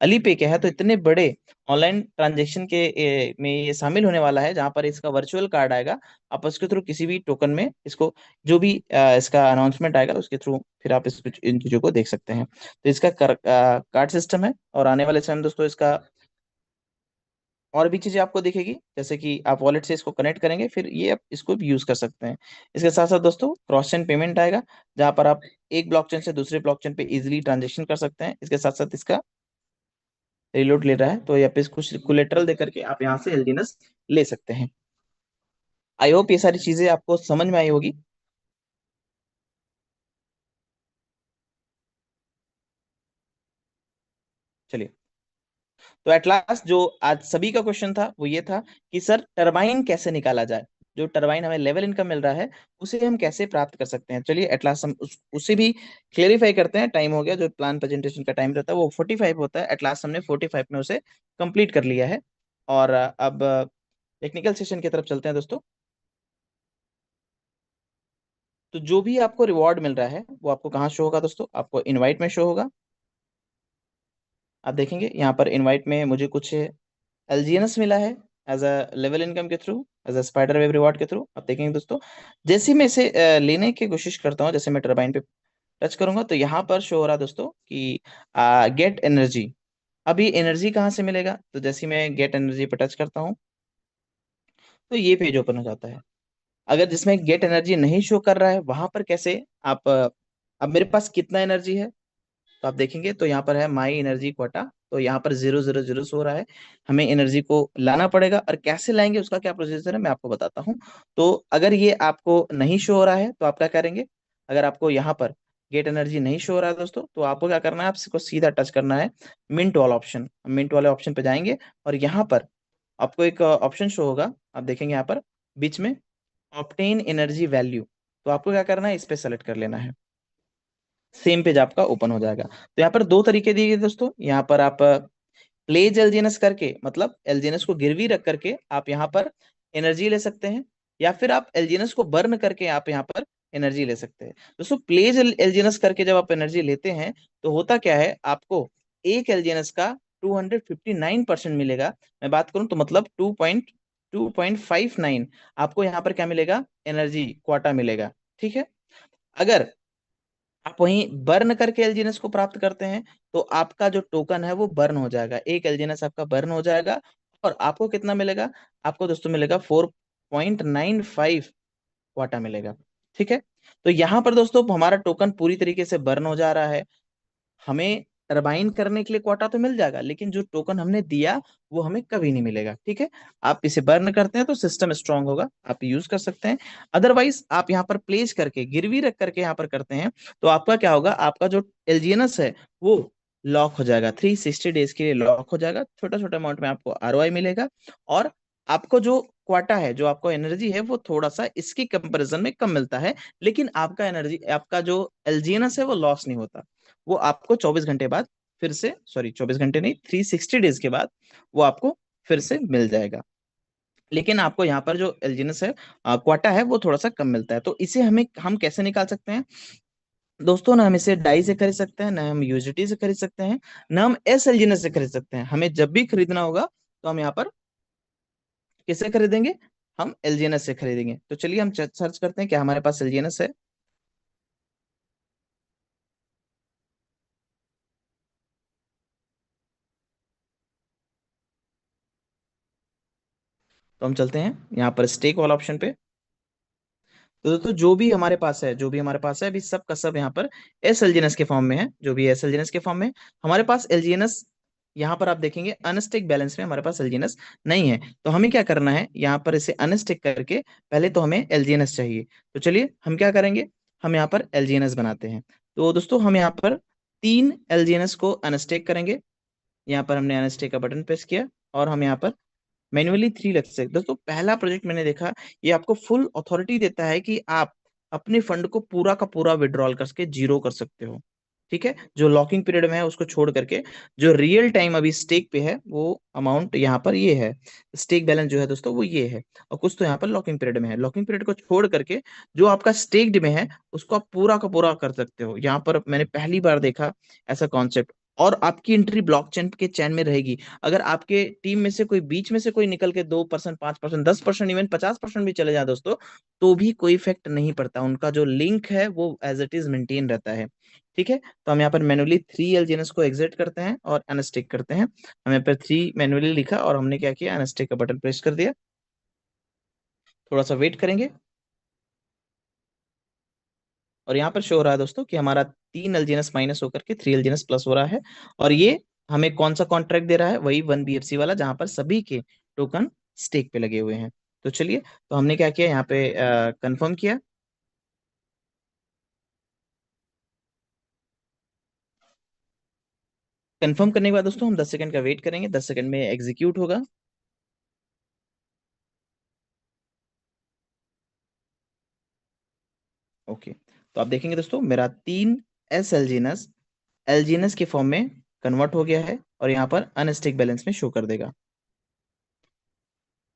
अली पे क्या है। तो इतने बड़े ऑनलाइन ट्रांजेक्शन के में ये शामिल होने वाला है जहां पर इसका वर्चुअल कार्ड आएगा। आप उसके थ्रू किसी भी टोकन में इसको जो भी इसका अनाउंसमेंट आएगा उसके थ्रू फिर आप इसको इन चीजों को देख सकते हैं। तो इसका कार्ड सिस्टम है और आने वाले समय में दोस्तों इसका और भी चीजें आपको दिखेगी, जैसे कि आप वॉलेट से इसको कनेक्ट करेंगे फिर ये आप इसको भी यूज कर सकते हैं। इसके साथ साथ दोस्तों क्रॉस चेन पेमेंट आएगा जहां पर आप एक ब्लॉकचेन से दूसरे ब्लॉकचेन पे इजीली ट्रांजेक्शन कर सकते हैं। इसके साथ साथ इसका रिलोड ले रहा है तो यहाँ पे कुछ कोलेटरल दे करके आप यहाँ से एलजीएनएस ले सकते हैं। आई होप ये सारी चीजें आपको समझ में आई होगी। चलिए, तो एट लास्ट जो आज सभी का क्वेश्चन था वो ये था कि सर टरबाइन कैसे निकाला जाए, जो टरबाइन हमें लेवल इनकम मिल रहा है उसे हम कैसे प्राप्त कर सकते हैं। चलिए एट लास्ट हम उसे भी क्लेरिफाई करते हैं। टाइम हो गया, जो प्लान प्रेजेंटेशन का टाइम रहता है वो 45 होता है, एट लास्ट हमने 45 में उसे कंप्लीट कर लिया है। और अब टेक्निकल सेशन की तरफ चलते हैं दोस्तों। तो जो भी आपको रिवॉर्ड मिल रहा है वो आपको कहाँ शो होगा दोस्तों, आपको इनवाइट में शो होगा। आप देखेंगे यहाँ पर इनवाइट में मुझे कुछ एलजीएनएस मिला है एज अ लेवल इनकम के through, as a spider web reward के थ्रू। आप देखेंगे दोस्तों जैसे ही मैं इसे लेने की कोशिश करता हूँ, जैसे मैं टर्बाइन पे टच करूंगा तो यहाँ पर शो हो रहा है दोस्तों कि गेट एनर्जी। अभी एनर्जी कहाँ से मिलेगा, तो जैसे ही मैं गेट एनर्जी पे टच करता हूँ तो ये पेज ओपन हो जाता है। अगर जिसमें गेट एनर्जी नहीं शो कर रहा है वहां पर कैसे आप अब मेरे पास कितना एनर्जी है तो आप देखेंगे तो यहाँ पर है माई एनर्जी कोटा। तो यहाँ पर 000 हो रहा है। हमें एनर्जी को लाना पड़ेगा और कैसे लाएंगे उसका क्या प्रोसीजर है मैं आपको बताता हूँ। तो अगर ये आपको नहीं शो हो रहा है तो आप क्या करेंगे, अगर आपको यहाँ पर गेट एनर्जी नहीं शो हो रहा है दोस्तों तो आपको क्या करना है, आपको सीधा टच करना है मिंट वाला ऑप्शन। मिंट वाले ऑप्शन पे जाएंगे और यहाँ पर आपको एक ऑप्शन शो होगा। आप देखेंगे यहाँ पर बीच में ऑप्टेन एनर्जी वैल्यू। तो आपको क्या करना है, इस पे सेलेक्ट कर लेना है। सेम पेज आपका ओपन हो जाएगा। तो यहाँ पर दो तरीके दिए गए दोस्तों। यहाँ पर आप प्लेज एलजीएनएस करके मतलब एलजीएनएस को गिरवी रख करके आप यहाँ पर एनर्जी ले सकते हैं, या फिर आप एलजीएनएस को बर्न करके आप यहाँ पर एनर्जी ले सकते हैं। दोस्तों प्लेज एलजीएनएस करके जब आप एनर्जी लेते हैं तो होता क्या है, आपको एक एलजीएनएस का 259% मिलेगा। मैं बात करूं तो मतलब 2.59 आपको यहाँ पर क्या मिलेगा, एनर्जी क्वाटा मिलेगा। ठीक है। अगर आप वहीं बर्न करके एलजीएनएस को प्राप्त करते हैं तो आपका जो टोकन है वो बर्न हो जाएगा, एक एलजीएनएस आपका बर्न हो जाएगा। और आपको कितना मिलेगा, आपको दोस्तों मिलेगा 4.95 वाटा मिलेगा। ठीक है। तो यहाँ पर दोस्तों हमारा टोकन पूरी तरीके से बर्न हो जा रहा है। हमें टरबाइन करने के लिए क्वाटा तो मिल जाएगा लेकिन जो टोकन हमने दिया वो हमें कभी नहीं मिलेगा। ठीक है। आप इसे बर्न करते हैं तो सिस्टम स्ट्रांग होगा, आप यूज कर सकते हैं। अदरवाइज आप यहाँ पर प्लेस करके गिरवी रख करके यहाँ पर करते हैं तो आपका क्या होगा, आपका जो एलजीएनएस है वो लॉक हो जाएगा, 360 डेज के लिए लॉक हो जाएगा। छोटा छोटा अमाउंट में आपको आरओआई मिलेगा और आपको जो क्वाटा है, जो आपको एनर्जी है वो थोड़ा सा इसकी कंपैरिजन में कम मिलता है। लेकिन आपका एनर्जी, आपका जो एलजीएनएस है वो लॉस नहीं होता। वो आपको 24 घंटे बाद फिर से, सॉरी 24 घंटे नहीं, 360 डेज के बाद वो आपको फिर से मिल जाएगा। लेकिन आपको यहाँ पर जो एलजीएनएस है क्वाटा है वो थोड़ा सा कम मिलता है। तो इसे हम कैसे निकाल सकते हैं दोस्तों, ना हम इसे डाई से खरीद सकते हैं, ना हम यूजिटी से खरीद सकते हैं, ना हम एस एलजीएनएस से खरीद सकते हैं। हमें जब भी खरीदना होगा तो हम यहाँ पर किससे खरीदेंगे, हम एलजीएनएस से खरीदेंगे। तो चलिए हम सर्च करते हैं क्या हमारे पास एलजीएनएस है। तो हम चलते हैं यहाँ पर स्टेक वाला ऑप्शन पे। तो दोस्तों जो भी हमारे पास है, जो भी हमारे पास है अभी सब का सब यहाँ पर एस एलजीएनएस के फॉर्म में है। जो भी एस एलजीएनएस के फॉर्म में है, हमारे पास एलजीएनएस यहाँ पर आप देखेंगे अनस्टेक बैलेंस में हमारे पास एलजीएनएस नहीं है। तो हमें क्या करना है, यहाँ पर इसे अनस्टेक करके पहले तो हमें एलजीएनएस चाहिए। तो चलिए हम क्या करेंगे, हम यहाँ पर एलजीएनएस बनाते हैं। तो दोस्तों हम यहाँ पर तीन एलजीएनएस को अनस्टेक करेंगे। यहाँ पर हमने अनस्टेक का बटन प्रेस किया और हम यहाँ पर मैन्युअली 3 लग सकते। दोस्तों पहला प्रोजेक्ट मैंने देखा, ये आपको फुल अथॉरिटी देता है कि आप अपने फंड को पूरा का पूरा विड्रॉल करके जीरो कर सकते हो। ठीक है, जो लॉकिंग पीरियड में है उसको छोड़ करके जो रियल टाइम अभी स्टेक पे है वो अमाउंट यहाँ पर ये है। स्टेक बैलेंस जो है दोस्तों वो ये है, और कुछ तो यहाँ पर लॉकिंग पीरियड में है। लॉकिंग पीरियड को छोड़ करके जो आपका स्टेक्ड में है उसको आप पूरा का पूरा कर सकते हो। यहाँ पर मैंने पहली बार देखा ऐसा कॉन्सेप्ट। और आपकी एंट्री ब्लॉकचेन के चैन में रहेगी। अगर आपके टीम में से कोई बीच में से कोई निकल के 2%, 5%, 10%, इवन 50% भी चले जाए दोस्तों, तो भी कोई इफेक्ट नहीं पड़ता। उनका जो लिंक है वो एज इट इज मेंटेन रहता है। ठीक है, तो हम यहाँ पर मैनुअली 3 एलजीएनएस को एग्जिट करते हैं और अनस्टिक करते हैं। हम यहाँ पर 3 मैनुअली लिखा और हमने क्या किया, अनस्टिक का बटन प्रेस कर दिया। थोड़ा सा वेट करेंगे और यहाँ पर शो हो रहा है दोस्तों कि हमारा 3 एलजीएनएस माइनस होकर के 3 एलजीएनएस प्लस हो रहा है। और ये हमें कौन सा कॉन्ट्रैक्ट दे रहा है, वही 1 BFC वाला जहां पर सभी के टोकन स्टेक पे लगे हुए हैं। तो चलिए, तो हमने क्या किया यहाँ पे कंफर्म किया। कंफर्म करने के बाद दोस्तों हम 10 सेकंड का वेट करेंगे, 10 सेकंड में एग्जीक्यूट होगा। ओके, तो आप देखेंगे दोस्तों मेरा 3 एस एलजीएनएस के फॉर्म में कन्वर्ट हो गया है और यहाँ पर अनस्टेक बैलेंस में शो कर देगा।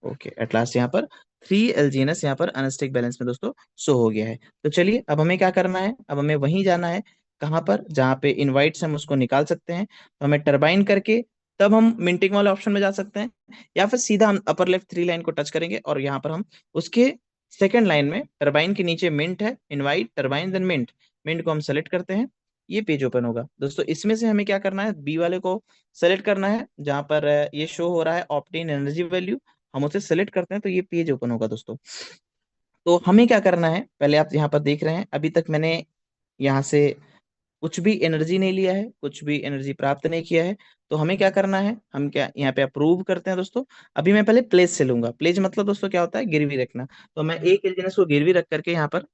ओके, एट लास्ट यहाँ पर 3 एलजीएनएस यहाँ पर अनस्टेक बैलेंस में दोस्तों शो हो गया है। तो चलिए, अब हमें क्या करना है, अब हमें वहीं जाना है। कहाँ पर, जहाँ पे इनवाइट हम उसको निकाल सकते हैं। तो हमें टरबाइन करके तब हम मिंटिंग वाले ऑप्शन में जा सकते हैं, या फिर सीधा हम अपर लेफ्ट 3 लाइन को टच करेंगे और यहाँ पर हम उसके सेकंड लाइन में टरबाइन के नीचे मिंट है, invite turbine then mint, mint को हम सेलेक्ट करते हैं। ये पेज ओपन होगा दोस्तों। इसमें से हमें क्या करना है, बी वाले को सेलेक्ट करना है जहां पर ये शो हो रहा है ऑप्टेन एनर्जी वैल्यू। हम उसे सेलेक्ट करते हैं तो ये पेज ओपन होगा दोस्तों। तो हमें क्या करना है, पहले आप यहाँ पर देख रहे हैं अभी तक मैंने यहाँ से कुछ भी एनर्जी नहीं लिया है, कुछ भी एनर्जी प्राप्त नहीं किया है। तो हमें क्या करना है, हम क्या यहाँ पे अप्रूव करते हैं दोस्तों। अभी मैं पहले प्लेज से लूंगा। प्लेज मतलब दोस्तों क्या होता है, गिरवी रखना। तो मैं एक एलजीएनएस को गिरवी रख करके यहाँ पर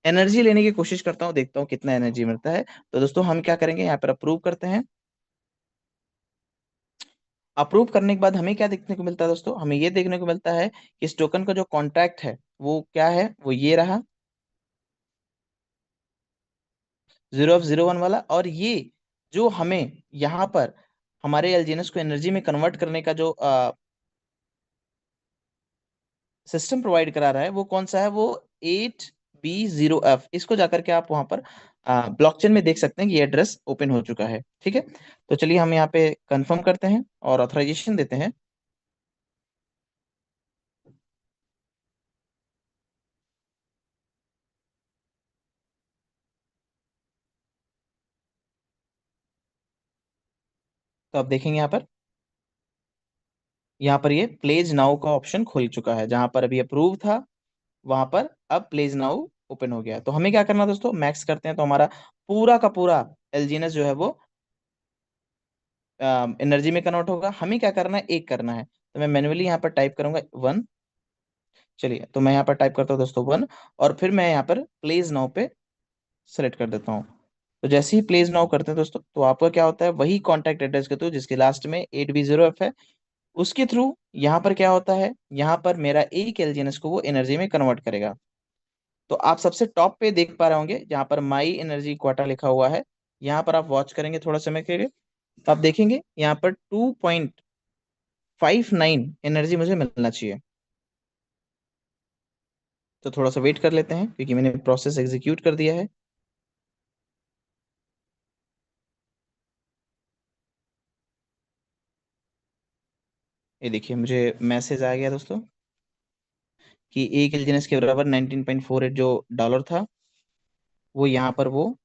एनर्जी लेने की कोशिश करता हूँ, देखता हूँ कितना एनर्जी मिलता है। तो दोस्तों हम क्या करेंगे, यहाँ पर अप्रूव करते हैं। अप्रूव करने के बाद हमें क्या देखने को मिलता है दोस्तों, हमें ये देखने को मिलता है कि इस टोकन का जो कॉन्ट्रैक्ट है वो क्या है, वो ये रहा, 0 of 0 1 वाला। और ये जो हमें यहाँ पर हमारे एलजीएनएस को एनर्जी में कन्वर्ट करने का जो सिस्टम प्रोवाइड करा रहा है वो कौन सा है, वो 8B0F। इसको जाकर के आप वहां पर ब्लॉकचेन में देख सकते हैं कि ये एड्रेस ओपन हो चुका है। ठीक है, तो चलिए हम यहाँ पे कंफर्म करते हैं और ऑथराइजेशन देते हैं। तो आप देखेंगे यहाँ पर ये प्लेज नाउ का ऑप्शन खुल चुका है। जहां पर अभी अप्रूव था वहां पर अब प्लेज नाउ ओपन हो गया है। तो हमें क्या करना है दोस्तों, मैक्स करते हैं तो हमारा पूरा का पूरा एलजीएनएस जो है वो एनर्जी में कन्वर्ट होगा। हमें क्या करना है, एक करना है। तो मैं मैन्युअली यहाँ पर टाइप करूंगा 1। चलिए, तो मैं यहाँ पर टाइप करता हूँ दोस्तों 1, और फिर मैं यहाँ पर प्लेज नाउ पे सेलेक्ट कर देता हूँ। तो जैसे ही प्लेज नाउ करते हैं दोस्तों, तो आपका क्या होता है, वही कॉन्टैक्ट एड्रेस के थ्रू जिसके लास्ट में 8B0F है, उसके थ्रू यहाँ पर क्या होता है, यहाँ पर मेरा एक एलजीएनएस को वो एनर्जी में कन्वर्ट करेगा। तो आप सबसे टॉप पे देख पा रहे होंगे जहाँ पर माई एनर्जी क्वाटा लिखा हुआ है। यहाँ पर आप वॉच करेंगे थोड़ा समय के लिए, तो आप देखेंगे यहाँ पर 2.59 एनर्जी मुझे मिलना चाहिए। तो थोड़ा सा वेट कर लेते हैं क्योंकि मैंने प्रोसेस एग्जीक्यूट कर दिया है। ये देखिए मुझे मैसेज आ गया दोस्तों कि एक एलजीएनएस के बराबर 19.48 जो डॉलर था वो यहाँ पर वो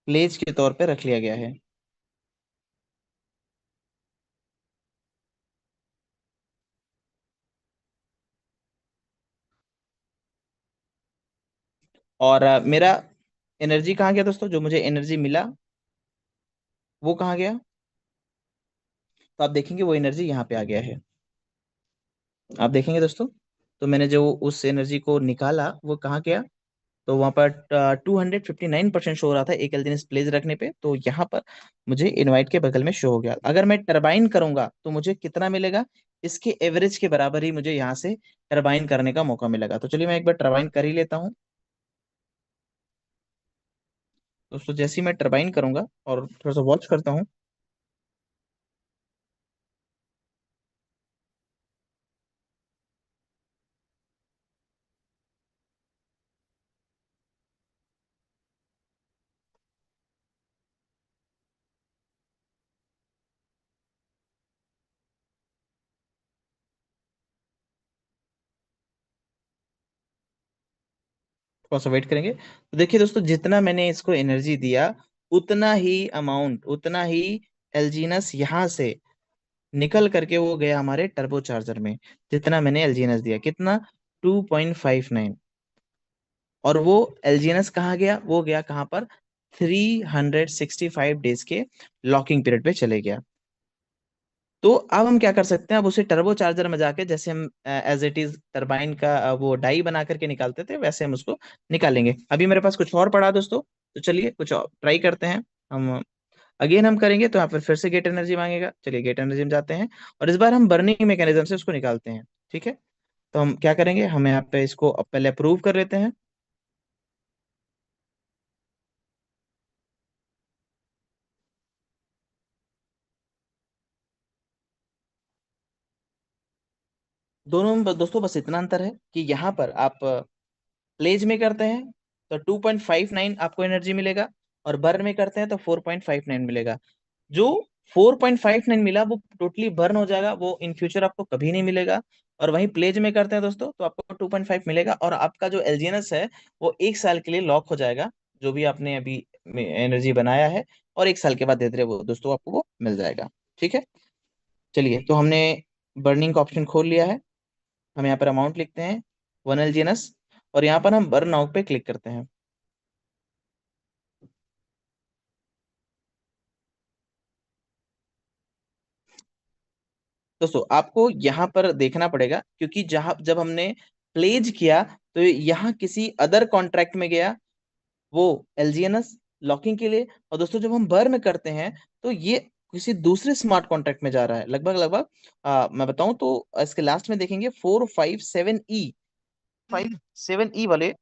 प्लेज के तौर पे रख लिया गया है। और मेरा एनर्जी कहाँ गया दोस्तों, जो मुझे एनर्जी मिला वो कहाँ गया। तो आप देखेंगे वो एनर्जी यहाँ पे आ गया है। आप देखेंगे दोस्तों, तो मैंने जो उस एनर्जी को निकाला वो कहाँ गया, तो वहां पर 259% शो हो रहा था एक एल्जीनस प्लेस रखने पे, तो यहाँ पर मुझे इनवाइट के बगल में शो हो गया। अगर मैं टरबाइन करूंगा तो मुझे कितना मिलेगा, इसके एवरेज के बराबर ही मुझे यहाँ से टरबाइन करने का मौका मिलेगा। तो चलिए मैं एक बार टरबाइन कर ही लेता हूँ। दोस्तों जैसे ही मैं टरबाइन करूंगा और थोड़ा सा वॉच करता हूँ। थोड़ा सा वेट करेंगे तो देखिए दोस्तों, जितना मैंने इसको एनर्जी दिया उतना ही अमाउंट, उतना ही एल्जीनस यहाँ से निकल करके वो गया हमारे टर्बो चार्जर में। जितना मैंने एलजीएनएस दिया, कितना, 2.59। और वो एलजीएनएस कहाँ गया, वो गया कहाँ पर, 365 डेज के लॉकिंग पीरियड पे चले गया। तो अब हम क्या कर सकते हैं, अब उसे टर्बो चार्जर में जाके, जैसे हम एज इट इज टरबाइन का वो डाई बना करके निकालते थे, वैसे हम उसको निकालेंगे। अभी मेरे पास कुछ और पड़ा दोस्तों, तो चलिए कुछ और ट्राई करते हैं हम। अगेन हम करेंगे तो यहाँ पर फिर से गेट एनर्जी मांगेगा। चलिए गेट एनर्जी में जाते हैं और इस बार हम बर्निंग मैकेनिज्म से उसको निकालते हैं। ठीक है, तो हम क्या करेंगे, हम यहाँ पे इसको पहले अप्रूव कर लेते हैं। दोनों में दोस्तों बस इतना अंतर है कि यहाँ पर आप प्लेज में करते हैं तो 2.59 आपको एनर्जी मिलेगा, और बर्न में करते हैं तो 4.59 मिलेगा। जो 4.59 मिला वो टोटली बर्न हो जाएगा, वो इन फ्यूचर आपको कभी नहीं मिलेगा। और वहीं प्लेज में करते हैं दोस्तों तो आपको 2.5 मिलेगा, और आपका जो एलजीएनएस है वो 1 साल के लिए लॉक हो जाएगा, जो भी आपने अभी एनर्जी बनाया है। और 1 साल के बाद धीरे धीरे वो दोस्तों आपको वो मिल जाएगा। ठीक है, चलिए तो हमने बर्निंग का ऑप्शन खोल लिया है। हम यहाँ पर अमाउंट लिखते हैं 1 एलजीएनएस, और यहाँ पर हम बर्न नाउ पे क्लिक करते हैं। दोस्तों आपको यहाँ पर देखना पड़ेगा, क्योंकि जहां जब हमने प्लेज किया तो यहाँ किसी अदर कॉन्ट्रैक्ट में गया वो एलजीएनएस लॉकिंग के लिए। और दोस्तों जब हम बर्न करते हैं तो ये किसी दूसरे स्मार्ट कॉन्ट्रैक्ट में जा रहा है। लगभग लगभग मैं बताऊं तो इसके लास्ट में देखेंगे 457E वाले,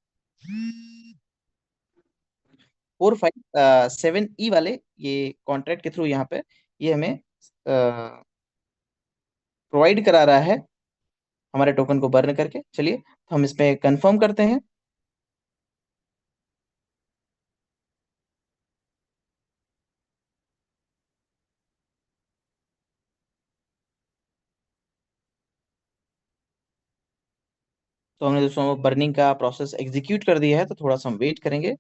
457E वाले ये कॉन्ट्रैक्ट के थ्रू यहाँ पे ये हमें प्रोवाइड करा रहा है हमारे टोकन को बर्न करके। चलिए तो हम इस पे कंफर्म करते हैं। तो हमने दोस्तों बर्निंग का प्रोसेस एग्जीक्यूट कर दिया है, तो थोड़ा सा हम वेट करेंगे।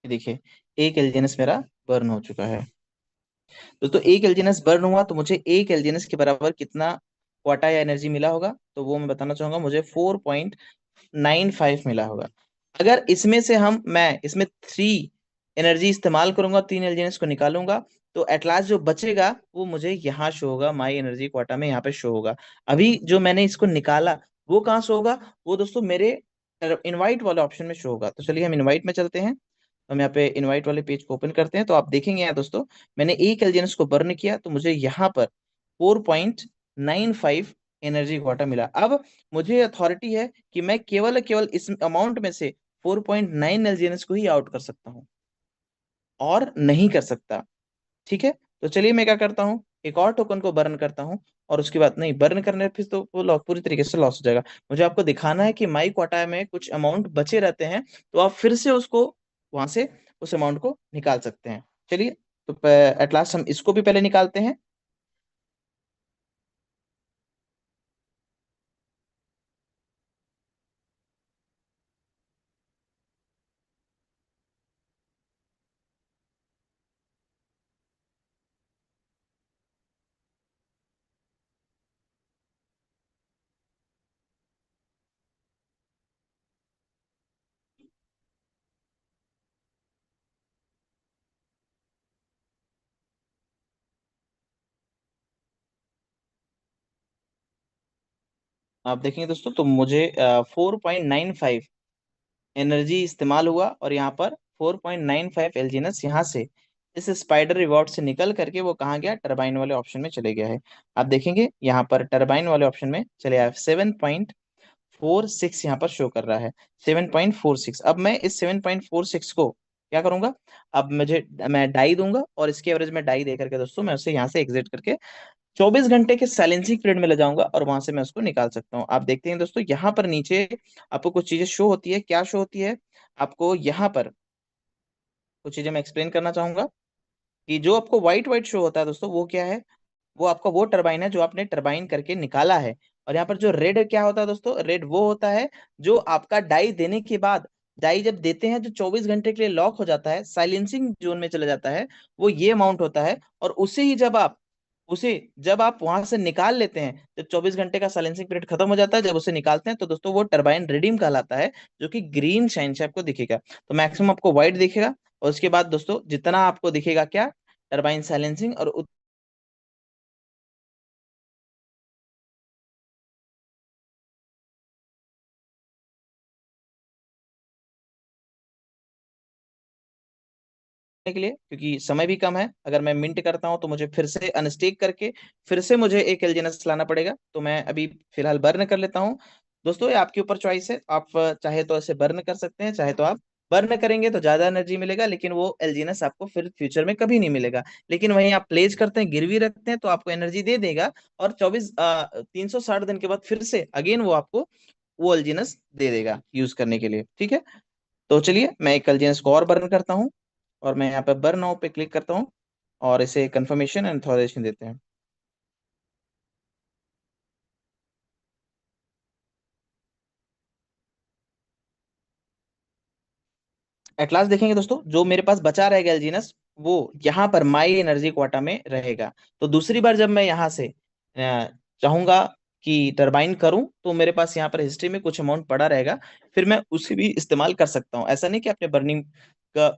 ये देखिए, एक एलजीएनएस मेरा बर्न हो चुका है। दोस्तों एक एलजीएनएस बर्न हुआ तो मुझे एक एलजीएनएस के बराबर कितना क्वाटा या एनर्जी मिला होगा, तो वो मैं बताना चाहूंगा, मुझे 4.95 मिला होगा। अगर इसमें से मैं इसमें 3 एनर्जी इस्तेमाल करूंगा, 3 एलजीएनएस को निकालूंगा, तो एटलास जो बचेगा वो मुझे यहाँ शो होगा, माई एनर्जी क्वाटा में यहाँ पे शो होगा। अभी जो मैंने इसको निकाला वो कहाँ शो होगा, वो दोस्तों मेरे इनवाइट वाले ऑप्शन में शो होगा। तो चलिए हम इनवाइट में चलते हैं। हम यहाँ पे इनवाइट वाले पेज को ओपन करते हैं, तो आप देखेंगे यहाँ दोस्तों, मैंने एक एलजीएनएस को बर्न किया तो मुझे यहाँ पर 4.95 एनर्जी क्वाटा मिला। अब मुझे अथॉरिटी है कि मैं केवल केवल इस अमाउंट में से 4.9 एलजीएनएस को ही आउट कर सकता हूँ, और नहीं कर सकता। ठीक है, तो चलिए मैं क्या करता हूँ, एक और टोकन को बर्न करता हूँ, और उसके बाद नहीं बर्न करने फिर तो वो लॉस पूरी तरीके से लॉस हो जाएगा। मुझे आपको दिखाना है कि माई क्वाटा में कुछ अमाउंट बचे रहते हैं, तो आप फिर से उसको वहां से उस अमाउंट को निकाल सकते हैं। चलिए तो एट लास्ट हम इसको भी पहले निकालते हैं। आप देखेंगे दोस्तों तो मुझे 4.95 एनर्जी इस्तेमाल हुआ, और यहाँ पर 4.95 एलजीनस यहाँ से इस स्पाइडर रिवॉर्ड से निकल करके वो कहाँ गया, टरबाइन वाले ऑप्शन में चले गया है। आप देखेंगे यहाँ पर टरबाइन वाले ऑप्शन में चले आया, 7.46 यहाँ पर शो कर रहा है, 7.46। अब मैं इस 7.46 को क्या करूंगा, अब मैं डाई दूंगा, और इसके एवरेज में डाई दे करके दोस्तों मैं उसे यहाँ से एग्जिट करके 24 घंटे के साइलेंसिंग पीरियड में ले जाऊंगा, और वहां से मैं उसको निकाल सकता हूँ। आप देखते हैं दोस्तों यहाँ पर नीचे आपको कुछ चीजें शो होती है, क्या शो होती है आपको यहाँ पर, कुछ चीजें मैं एक्सप्लेन करना चाहूंगा कि जो आपको व्हाइट व्हाइट शो होता है दोस्तों, वो क्या है, वो आपका वो टरबाइन है जो आपने टरबाइन करके निकाला है। और यहाँ पर जो रेड क्या होता है दोस्तों, रेड वो होता है जो आपका डाई देने के बाद, डाई जब देते हैं जो 24 घंटे के लिए लॉक हो जाता है, साइलेंसिंग जोन में चला जाता है, वो ये अमाउंट होता है। और उसे जब आप वहां से निकाल लेते हैं, जब 24 घंटे का साइलेंसिंग पीरियड खत्म हो जाता है, जब उसे निकालते हैं तो दोस्तों वो टरबाइन रिडीम कहलाता है, जो कि ग्रीन शाइन से आपको दिखेगा। तो मैक्सिमम आपको व्हाइट दिखेगा, और उसके बाद दोस्तों जितना आपको दिखेगा क्या, टरबाइन साइलेंसिंग, और के लिए, क्योंकि समय भी कम है, अगर मैं मिंट करता हूं तो मुझे फिर से अनस्टेक करके फिर से मुझे एक एलजीएनएस लाना पड़ेगा, तो मैं अभी फिलहाल बर्न कर लेता हूं। दोस्तों ये आपके ऊपर चॉइस है, आप चाहे तो ऐसे बर्न कर सकते हैं, चाहे तो आप बर्न करेंगे तो ज्यादा एनर्जी मिलेगा, लेकिन वो एलजीएनएस आपको फिर फ्यूचर में कभी नहीं मिलेगा। लेकिन वहीं आप प्लेज करते हैं, गिरवी रखते हैं, तो आपको एनर्जी दे देगा, और 360 दिन के बाद फिर से अगेन वो आपको वो एलजीएनएस दे देगा यूज करने के लिए, ठीक है। तो चलिए मैं एक एलजीएनएस को और बर्न करता हूँ, और मैं यहाँ पे बर्न नाउ पे क्लिक करता हूँ, और इसे कंफर्मेशन एंड ऑथराइजेशन देते हैं। एट लास्ट देखेंगे दोस्तों, जो मेरे पास बचा रहेगा एलजीनस, वो यहाँ पर माई एनर्जी क्वाटा में रहेगा। तो दूसरी बार जब मैं यहाँ से चाहूंगा कि टरबाइन करूं, तो मेरे पास यहाँ पर हिस्ट्री में कुछ अमाउंट पड़ा रहेगा, फिर मैं उसे भी इस्तेमाल कर सकता हूँ। ऐसा नहीं कि आपने बर्निंग का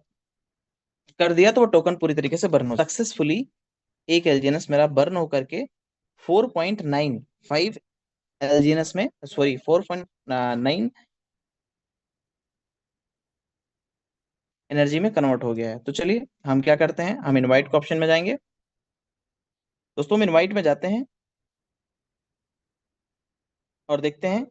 कर दिया तो वो टोकन पूरी तरीके से बर्न हो सक्सेसफुली। एक एलजीएनएस मेरा बर्न होकर के 4.95 एलजीएनएस में, सॉरी 4.9 एनर्जी में कन्वर्ट हो गया है। तो चलिए हम क्या करते हैं, हम इनवाइट के ऑप्शन में जाएंगे। दोस्तों हम इनवाइट में जाते हैं, और देखते हैं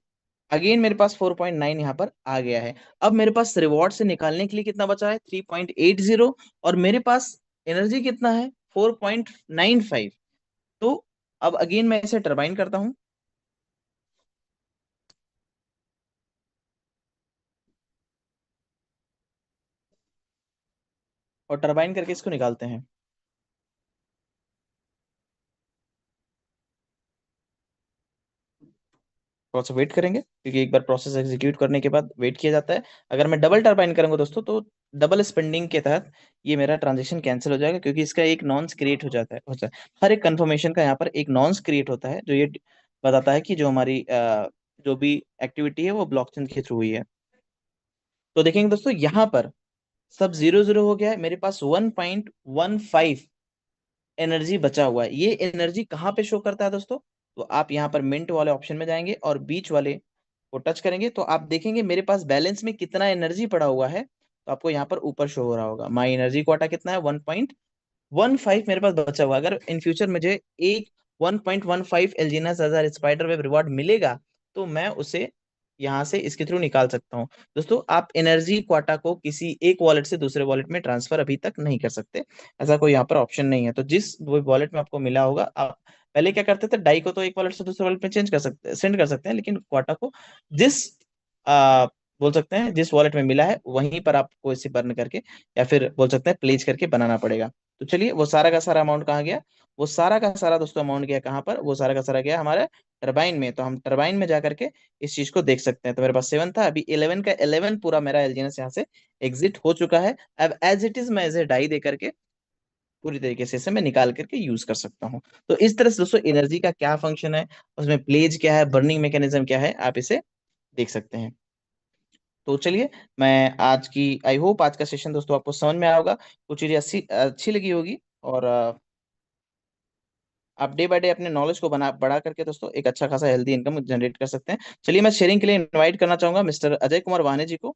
अगेन मेरे पास 4.9 यहाँ पर आ गया है। अब मेरे पास रिवॉर्ड से निकालने के लिए कितना बचा है, 3.80, और मेरे पास एनर्जी कितना है, 4.95। तो अब अगेन मैं इसे टरबाइन करता हूँ, और टरबाइन करके इसको निकालते हैं। थोड़ा सा वेट करेंगे, क्योंकि एक बार प्रोसेस एग्जीक्यूट करने के बाद वेट किया जाता है। अगर मैं डबल टर्बाइन करूंगा दोस्तों, तो डबल स्पेंडिंग के तहत ये मेरा ट्रांजेक्शन कैंसिल हो जाएगा, क्योंकि इसका एक नॉन्स क्रिएट हो जाता है। हर एक कंफर्मेशन का यहाँ पर एक नॉन्स क्रिएट होता है, जो ये बताता है कि जो हमारी जो भी एक्टिविटी है वो ब्लॉकचेन के थ्रू हुई है। तो देखेंगे दोस्तों यहाँ पर सब 0 0 हो गया है, मेरे पास 1.15 एनर्जी बचा हुआ है। ये एनर्जी कहाँ पे शो करता है दोस्तों, तो आप यहाँ पर मिंट वाले ऑप्शन में जाएंगे, और बीच वाले को टच करेंगे, तो आप देखेंगे मेरे पास बैलेंस में कितना एनर्जी पड़ा हुआ है। तो आपको यहाँ पर ऊपर शो हो रहा होगा माई एनर्जी क्वाटा कितना है, 1.15 मेरे पास बचा हुआ है। अगर इन फ्यूचर मुझे एक 1.15 एलजीनस हजार स्पाइडर वेब रिवॉर्ड मिलेगा, तो मैं उसे यहाँ से इसके थ्रू निकाल सकता हूँ। दोस्तों आप एनर्जी क्वाटा को किसी एक वॉलेट से दूसरे वॉलेट में ट्रांसफर अभी तक नहीं कर सकते, ऐसा कोई यहाँ पर ऑप्शन नहीं है। तो जिस वो वॉलेट में आपको मिला होगा, आप पहले क्या करते थे, डाई को तो एक वॉलेट से दूसरे वॉलेट में चेंज कर सकते, सेंड कर सकते हैं, लेकिन क्वाटा को जिस आ, बोल सकते हैं जिस वॉलेट में मिला है वहीं पर आपको इसे बर्न करके, या फिर बोल सकते हैं प्लेज करके बनाना पड़ेगा। तो चलिए वो सारा का सारा अमाउंट कहाँ गया, वो सारा का सारा दोस्तों अमाउंट गया कहाँ पर, वो सारा का सारा गया हमारे टरबाइन में। तो हम टरबाइन में जा करके इस चीज को देख सकते हैं। तो मेरे पास 7 था, अभी 11 का 11 पूरा मेरा एलजीएनएस यहाँ से एग्जिट हो चुका है। अब एज इट इज मैं इसे डाई दे करके पूरी तरीके से इसे मैं निकाल करके यूज कर सकता हूँ। तो इस तरह से दोस्तों एनर्जी का क्या फंक्शन है, उसमें प्लेज क्या है, बर्निंग मैकेनिज्म क्या है, आप इसे देख सकते हैं। तो चलिए मैं आज की आई होप आज का सेशन दोस्तों आपको समझ में आया होगा, कुछ चीजें अच्छी अच्छी लगी होगी, और आप डे बाय डे अपने नॉलेज को बना बढ़ा करके दोस्तों एक अच्छा खासा हेल्दी इनकम जनरेट कर सकते हैं। चलिए मैं शेयरिंग के लिए इनवाइट करना चाहूंगा मिस्टर अजय कुमार वाहने जी को।